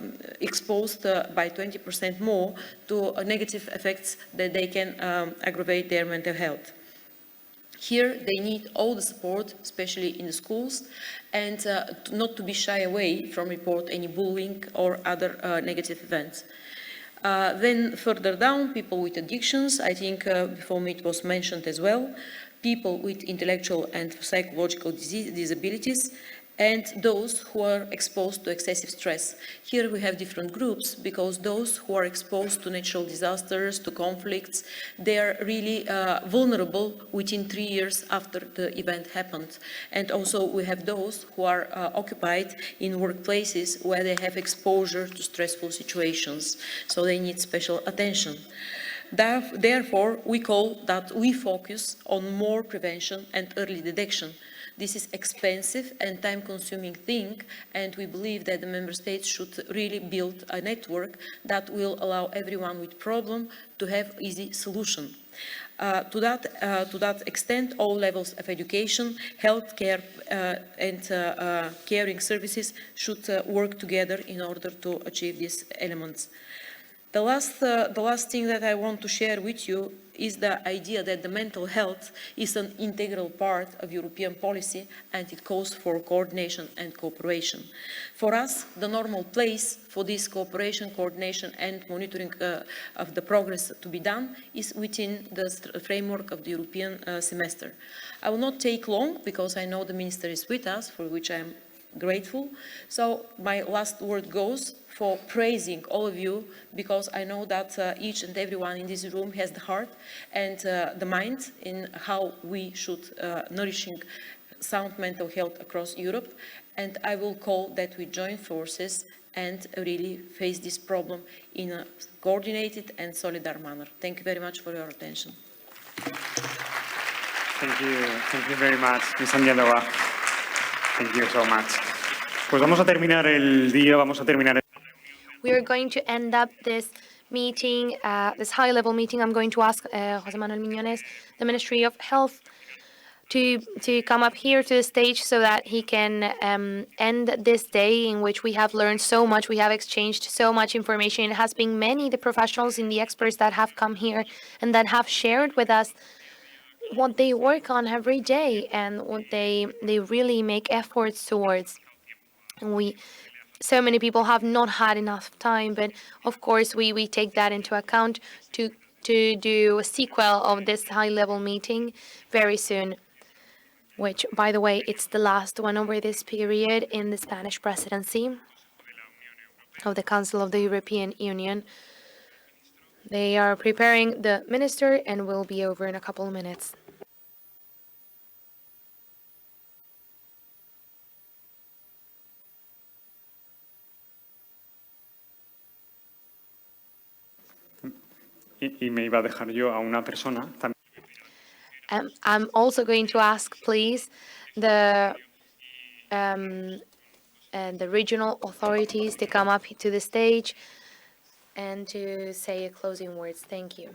exposed by 20% more to negative effects that they can aggravate their mental health. Here they need all the support, especially in the schools, and not to be shy away from report any bullying or other negative events. Then further down, people with addictions, I think before me it was mentioned as well, people with intellectual and psychological disabilities, and those who are exposed to excessive stress. Here we have different groups, because those who are exposed to natural disasters, to conflicts, they are really vulnerable within 3 years after the event happened. And also we have those who are occupied in workplaces where they have exposure to stressful situations, so they need special attention. Therefore, we call that we focus on more prevention and early detection. This is expensive and time-consuming thing, and we believe that the member states should really build a network that will allow everyone with problem to have easy solution. To that extent, all levels of education, healthcare and caring services should work together in order to achieve these elements. The last thing that I want to share with you is the idea that the mental health is an integral part of European policy, and it calls for coordination and cooperation. For us, the normal place for this cooperation, coordination and monitoring of the progress to be done is within the framework of the European semester. I will not take long, because I know the Minister is with us, for which I am grateful. So my last word goes for praising all of you, because I know that each and everyone in this room has the heart and the mind in how we should nourishing sound mental health across Europe. And I will call that we join forces and really face this problem in a coordinated and solidar manner. Thank you very much for your attention. Thank you very much, Ms. Angelova. Thank you so much. Pues vamos a terminar el día, We are going to end up this meeting, this high-level meeting. I'm going to ask José Manuel Miñones, the Ministry of Health, to come up here to the stage so that he can end this day in which we have learned so much. We have exchanged so much information. It has been many, the professionals and the experts that have come here and that have shared with us what they work on every day and what they really make efforts towards. And so many people have not had enough time, but of course we take that into account to do a sequel of this high-level meeting very soon, which, by the way, it's the last one over this period in the Spanish Presidency of the Council of the European Union. They are preparing the minister and will be over in a couple of minutes. Y me iba a dejar yo a una persona también. I'm also going to ask, please, the regional authorities to come up to the stage and to say closing words. Thank you.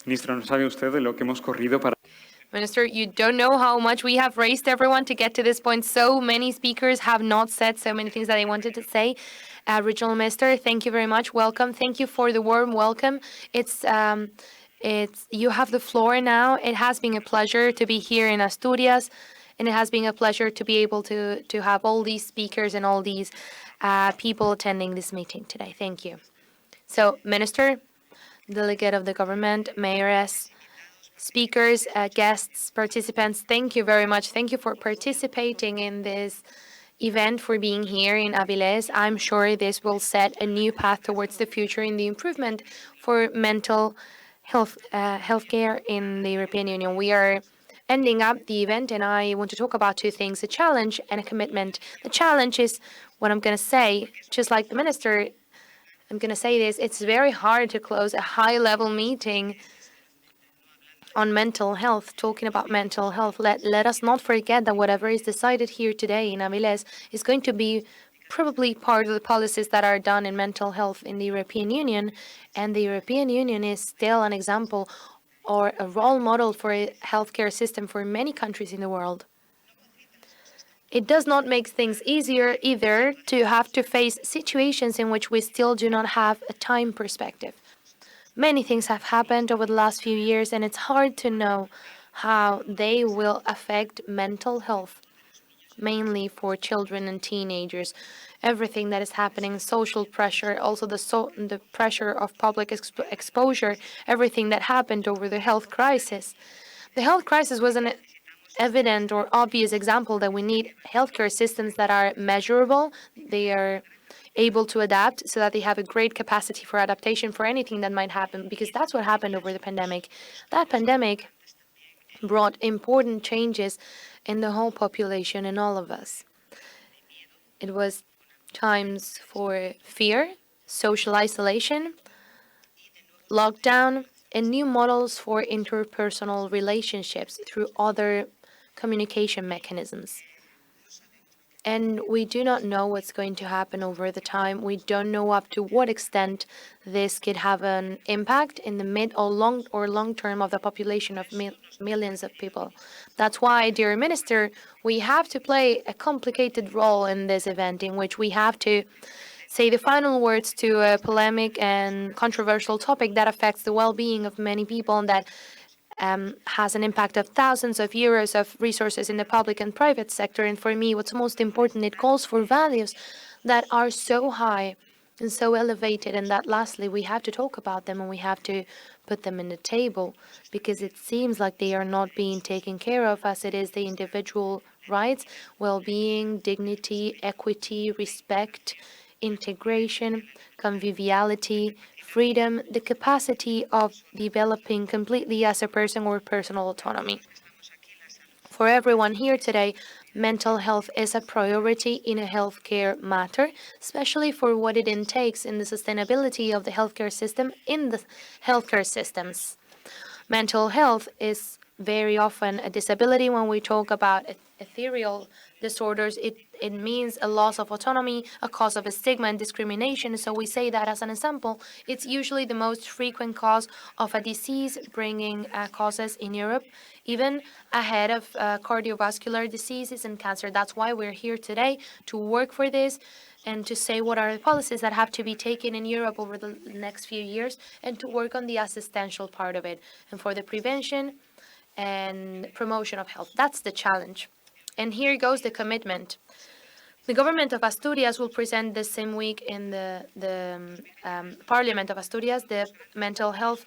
Ministro, no sabe usted de lo que hemos corrido para... Minister, you don't know how much we have raised everyone to get to this point. So many speakers have not said so many things that they wanted to say. Regional Minister, thank you very much. Welcome. Thank you for the warm welcome. It's you have the floor now. It has been a pleasure to be here in Asturias, and it has been a pleasure to be able to have all these speakers and all these people attending this meeting today. Thank you. So, Minister, delegate of the government, mayoress, speakers, guests, participants, thank you very much. Thank you for participating in this event, for being here in Avilés. I'm sure this will set a new path towards the future in the improvement for mental health healthcare in the European Union. We are ending up the event, and I want to talk about two things: a challenge and a commitment. The challenge is what I'm going to say, just like the minister. I'm going to say this: it's very hard to close a high-level meeting on mental health, talking about mental health. Let us not forget that whatever is decided here today in Avilés is going to be probably part of the policies that are done in mental health in the European Union. And the European Union is still an example or a role model for a healthcare system for many countries in the world. It does not make things easier either to have to face situations in which we still do not have a time perspective. Many things have happened over the last few years, and it's hard to know how they will affect mental health, mainly for children and teenagers. Everything that is happening, social pressure, also the pressure of public exposure, everything that happened over the health crisis. The health crisis was an evident or obvious example that we need healthcare systems that are measurable. They are able to adapt so that they have a great capacity for adaptation for anything that might happen, because that's what happened over the pandemic. That pandemic brought important changes in the whole population and all of us. It was times for fear, social isolation, lockdown, and new models for interpersonal relationships through other communication mechanisms. And we do not know what's going to happen over the time. We don't know up to what extent this could have an impact in the mid or long term of the population of millions of people. That's why, dear Minister, we have to play a complicated role in this event, in which we have to say the final words to a polemic and controversial topic that affects the well-being of many people and that has an impact of thousands of euros of resources in the public and private sector. And for me, what's most important, it calls for values that are so high and so elevated, and that lastly, we have to talk about them and we have to put them in the table, because it seems like they are not being taken care of as it is the individual rights, well-being, dignity, equity, respect, integration, conviviality, freedom, the capacity of developing completely as a person or personal autonomy. For everyone here today, mental health is a priority in a healthcare matter, especially for what it intakes in the sustainability of the healthcare system in the healthcare systems. Mental health is very often a disability when we talk about ethereal disorders, it means a loss of autonomy, a cause of a stigma and discrimination. So we say that as an example, it's usually the most frequent cause of a disease bringing causes in Europe, even ahead of cardiovascular diseases and cancer. That's why we're here today, to work for this and to say what are the policies that have to be taken in Europe over the next few years, and to work on the assistential part of it, and for the prevention and promotion of health. That's the challenge. And here goes the commitment. The government of Asturias will present this same week in the Parliament of Asturias the mental health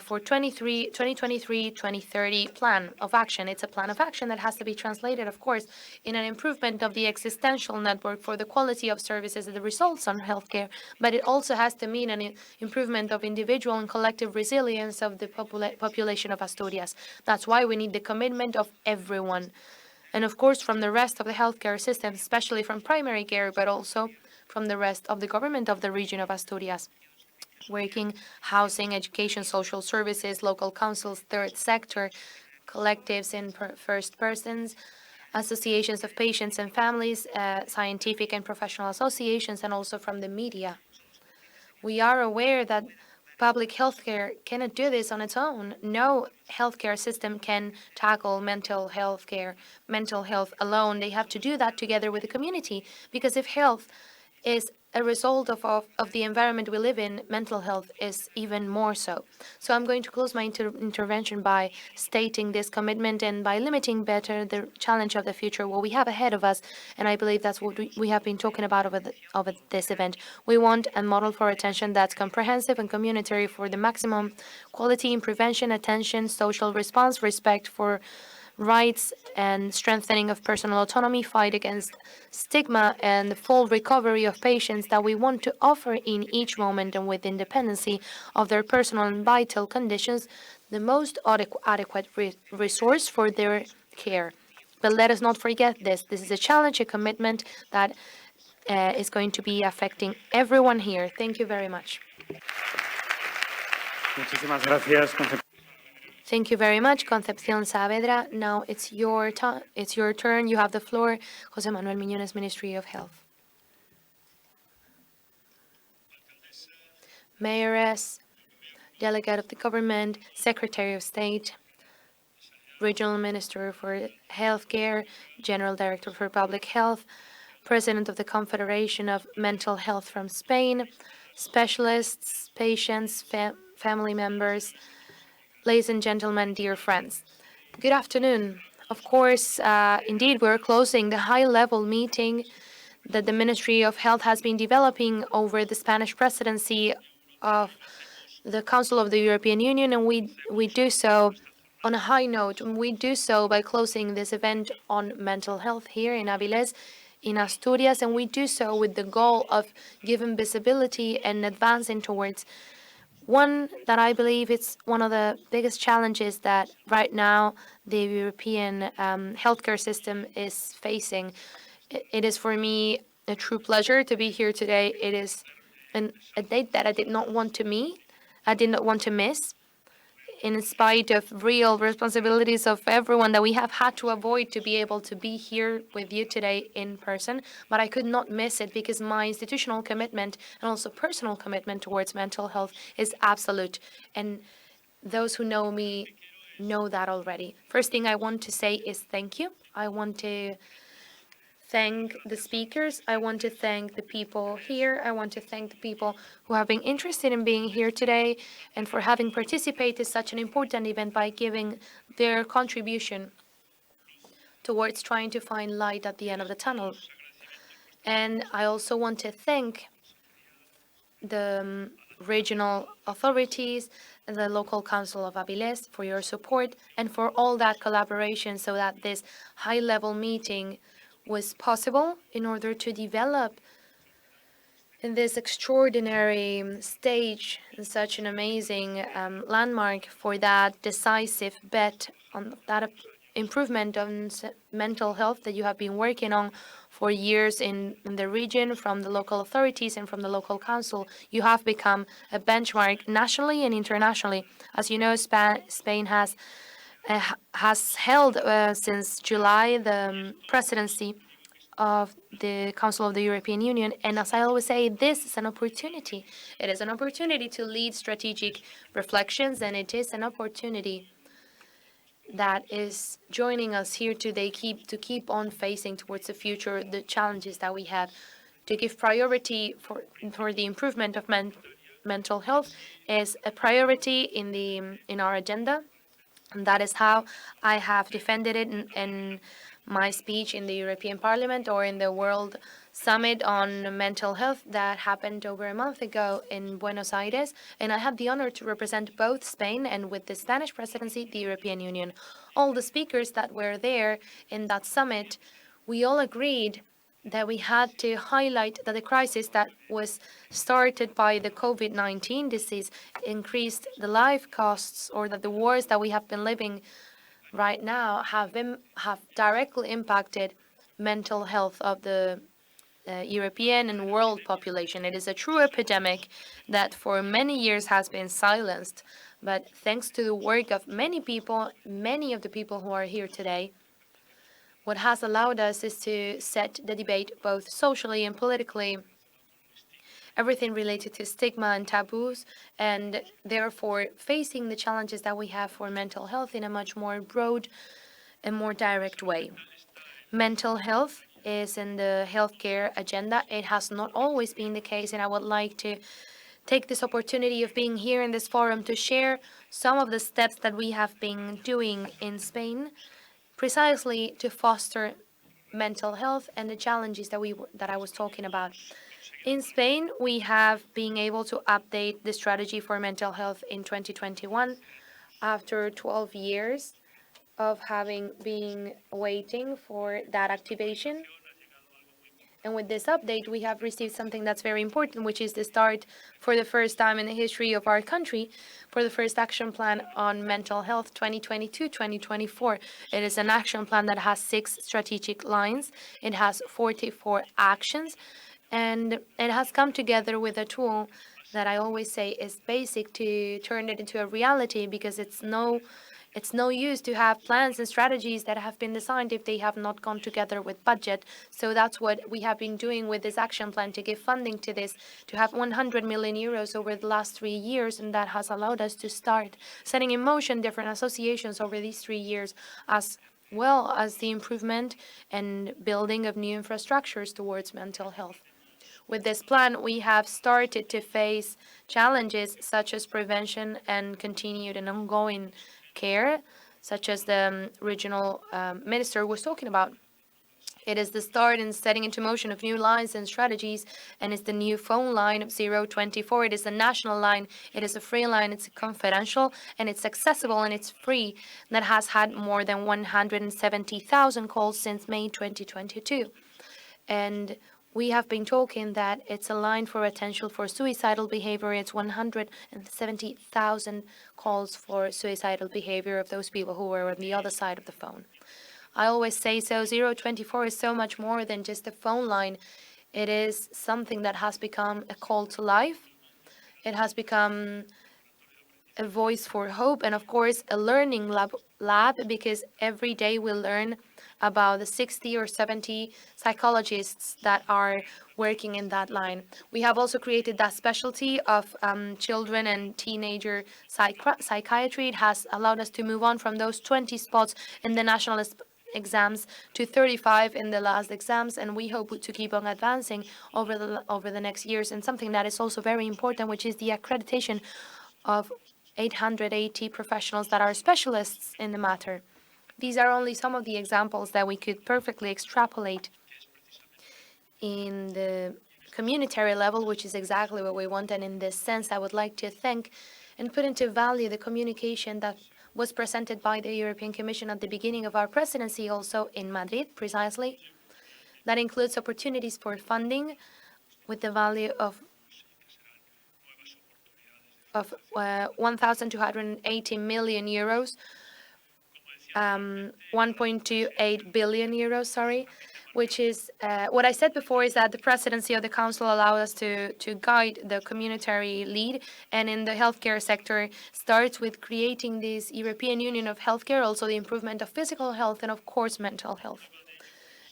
for 2023-2030 plan of action. It's a plan of action that has to be translated, of course, in an improvement of the existential network for the quality of services and the results on healthcare, but it also has to mean an improvement of individual and collective resilience of the population of Asturias. That's why we need the commitment of everyone. And of course, from the rest of the healthcare system, especially from primary care, but also from the rest of the government of the region of Asturias. Working, housing, education, social services, local councils, third sector, collectives and first persons, associations of patients and families, scientific and professional associations, and also from the media. We are aware that public healthcare cannot do this on its own. No healthcare system can tackle mental health alone. They have to do that together with the community, because if health is a result of the environment we live in, mental health is even more so. So I'm going to close my intervention by stating this commitment and by limiting better the challenge of the future, what we have ahead of us, and I believe that's what we have been talking about over this event. We want a model for attention that's comprehensive and communitary for the maximum quality in prevention, attention, social response, respect for rights and strengthening of personal autonomy, fight against stigma, and the full recovery of patients that we want to offer in each moment and with independency of their personal and vital conditions, the most adequate resource for their care. But let us not forget this. This is a challenge, a commitment that is going to be affecting everyone here. Thank you very much. Muchísimas gracias, Thank you very much, Concepción Saavedra. Now it's your turn. You have the floor. José Manuel Miñones, Ministry of Health. Mayoress, Delegate of the Government, Secretary of State, Regional Minister for Healthcare, General Director for Public Health, President of the Confederation of Mental Health from Spain, specialists, patients, family members, ladies and gentlemen, dear friends, good afternoon. Of course, indeed, we're closing the high-level meeting that the Ministry of Health has been developing over the Spanish Presidency of the Council of the European Union, and we do so on a high note. We do so by closing this event on mental health here in Avilés, in Asturias, and we do so with the goal of giving visibility and advancing towards one that I believe it's one of the biggest challenges that right now the European healthcare system is facing. It is for me a true pleasure to be here today. It is a date that I did not want to miss, in spite of real responsibilities of everyone that we have had to avoid to be able to be here with you today in person. But I could not miss it because my institutional commitment and also personal commitment towards mental health is absolute. And those who know me know that already. First thing I want to say is thank you. I want to thank the speakers. I want to thank the people here. I want to thank the people who have been interested in being here today and for having participated in such an important event by giving their contribution towards trying to find light at the end of the tunnel. And I also want to thank the regional authorities and the local council of Avilés for your support and for all that collaboration so that this high-level meeting was possible in order to develop in this extraordinary stage and such an amazing landmark for that decisive bet on that improvement on mental health that you have been working on for years in the region, from the local authorities and from the local council. You have become a benchmark nationally and internationally. As you know, Spain has has held since July the presidency of the Council of the European Union. And as I always say, this is an opportunity. It is an opportunity to lead strategic reflections, and it is an opportunity that is joining us here today to keep on facing towards the future the challenges that we have, to give priority for the improvement of mental health is a priority in our agenda. And that is how I have defended it in my speech in the European Parliament or in the World Summit on Mental Health that happened over a month ago in Buenos Aires. And I had the honor to represent both Spain and, with the Spanish Presidency, the European Union. All the speakers that were there in that summit, we all agreed that we had to highlight that the crisis that was started by the COVID-19 disease increased the life costs, or that the wars that we have been living right now have directly impacted mental health of the European and world population. It is a true epidemic that for many years has been silenced, but thanks to the work of many people, many of the people who are here today, what has allowed us is to set the debate both socially and politically, everything related to stigma and taboos, and therefore facing the challenges that we have for mental health in a much more broad and more direct way. Mental health is in the healthcare agenda. It has not always been the case, and I would like to take this opportunity of being here in this forum to share some of the steps that we have been doing in Spain precisely to foster mental health and the challenges that I was talking about. In Spain, we have been able to update the strategy for mental health in 2021 after 12 years of having been waiting for that activation. And with this update, we have received something that's very important, which is the start, for the first time in the history of our country, for the first action plan on mental health 2022-2024. It is an action plan that has 6 strategic lines. It has 44 actions, and it has come together with a tool that I always say is basic to turn it into a reality, because it's no use to have plans and strategies that have been designed if they have not gone together with budget. So that's what we have been doing with this action plan, to give funding to this, to have 100 million euros over the last 3 years, and that has allowed us to start setting in motion different associations over these 3 years, as well as the improvement and building of new infrastructures towards mental health. With this plan, we have started to face challenges such as prevention and continued and ongoing care, such as the regional minister was talking about. It is the start in setting into motion of new lines and strategies, and it's the new phone line of 024. It is a national line, it is a free line, it's confidential, and it's accessible, and it's free, that has had more than 170,000 calls since May 2022. And we have been talking that it's a line for attention for suicidal behavior. It's 170,000 calls for suicidal behavior of those people who are on the other side of the phone. I always say so, 024 is so much more than just a phone line. It is something that has become a call to life. It has become a voice for hope, and of course a learning lab, because every day we learn about the 60 or 70 psychologists that are working in that line. We have also created that specialty of children and teenager psychiatry. It has allowed us to move on from those 20 spots in the national exams to 35 in the last exams, and we hope to keep on advancing over the next years. And something that is also very important, which is the accreditation of 880 professionals that are specialists in the matter. These are only some of the examples that we could perfectly extrapolate in the communitary level, which is exactly what we want. And in this sense, I would like to thank and put into value the communication that was presented by the European Commission at the beginning of our presidency, also in Madrid, precisely. That includes opportunities for funding with the value of 1,280 million euros, 1.28 billion euros, sorry. which is what I said before is that the presidency of the council allowed us to guide the communitary lead, and in the healthcare sector starts with creating this European Union of healthcare, also the improvement of physical health and of course mental health.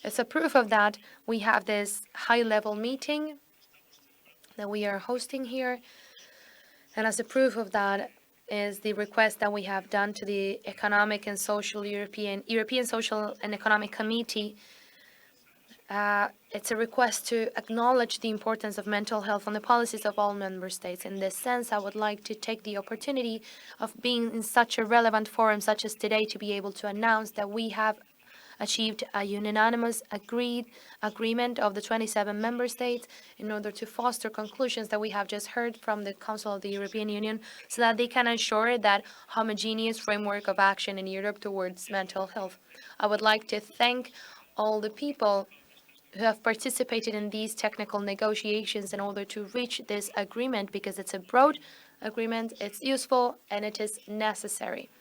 As a proof of that, we have this high-level meeting that we are hosting here, and as a proof of that is the request that we have done to the Economic and Social European Social and Economic Committee. It's a request to acknowledge the importance of mental health on the policies of all member states. In this sense, I would like to take the opportunity of being in such a relevant forum such as today to be able to announce that we have achieved a unanimous agreement of the 27 member states in order to foster conclusions that we have just heard from the Council of the European Union so that they can ensure that homogeneous framework of action in Europe towards mental health. I would like to thank all the people who have participated in these technical negotiations in order to reach this agreement, because it's a broad agreement, it's useful, and it is necessary.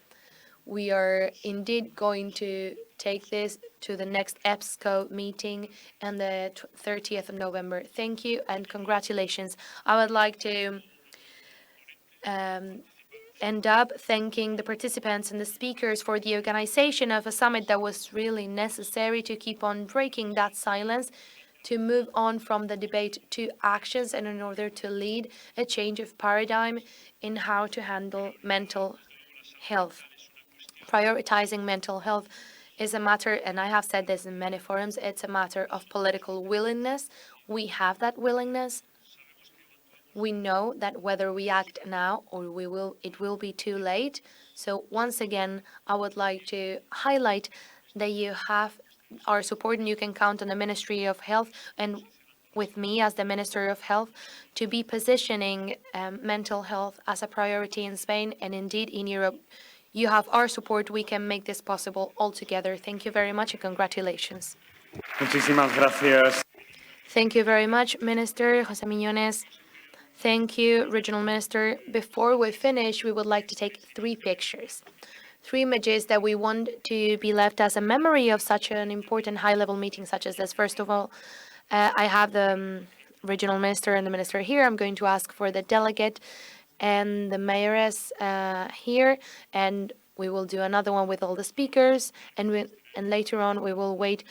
We are indeed going to take this to the next EBSCO meeting on the 30th of November. Thank you and congratulations. I would like to end up thanking the participants and the speakers for the organization of a summit that was really necessary to keep on breaking that silence, to move on from the debate to actions, and in order to lead a change of paradigm in how to handle mental health. Prioritizing mental health is a matter, and I have said this in many forums, it's a matter of political willingness. We have that willingness. We know that whether we act now or it will be too late. So once again, I would like to highlight that you have our support and you can count on the Ministry of Health and with me as the Minister of Health to be positioning mental health as a priority in Spain and indeed in Europe. You have our support. We can make this possible all together. Thank you very much and congratulations. Muchísimas gracias. Thank you very much, Minister José Miñones. Thank you, Regional Minister. Before we finish, we would like to take 3 pictures. 3 images that we want to be left as a memory of such an important high-level meeting such as this. First of all, I have the Regional Minister and the Minister here. I'm going to ask for the delegate and the mayoress here, and we will do another one with all the speakers, and later on we will wait.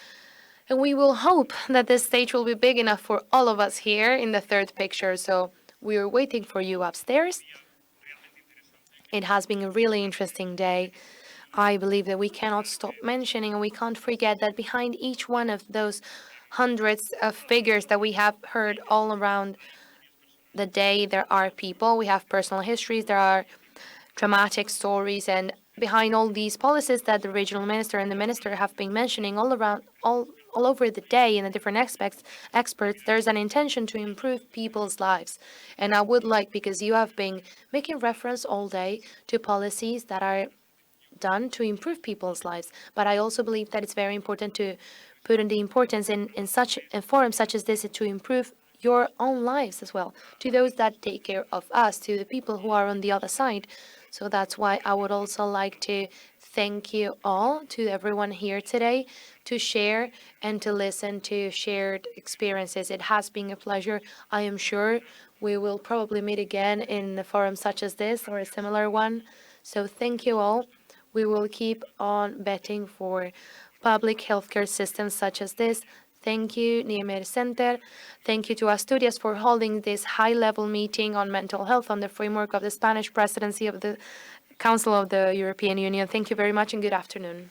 And we will hope that this stage will be big enough for all of us here in the 3rd picture. So we are waiting for you upstairs. It has been a really interesting day. I believe that we cannot stop mentioning and we can't forget that behind each one of those hundreds of figures that we have heard all around the day, there are people. We have personal histories, there are dramatic stories, and behind all these policies that the regional minister and the minister have been mentioning all over the day in the different experts, there's an intention to improve people's lives. And I would like, because you have been making reference all day to policies that are done to improve people's lives, but I also believe that it's very important to put in the importance in such a forum such as this to improve your own lives as well, to those that take care of us, to the people who are on the other side. So that's why I would also like to thank you all, to everyone here today, to share and to listen to shared experiences. It has been a pleasure. I am sure we will probably meet again in a forum such as this or a similar one. So thank you all. We will keep on betting for public healthcare systems such as this. Thank you, Niemeyer Center. Thank you to Asturias for holding this high-level meeting on mental health on the framework of the Spanish Presidency of the Council of the European Union. Thank you very much and good afternoon.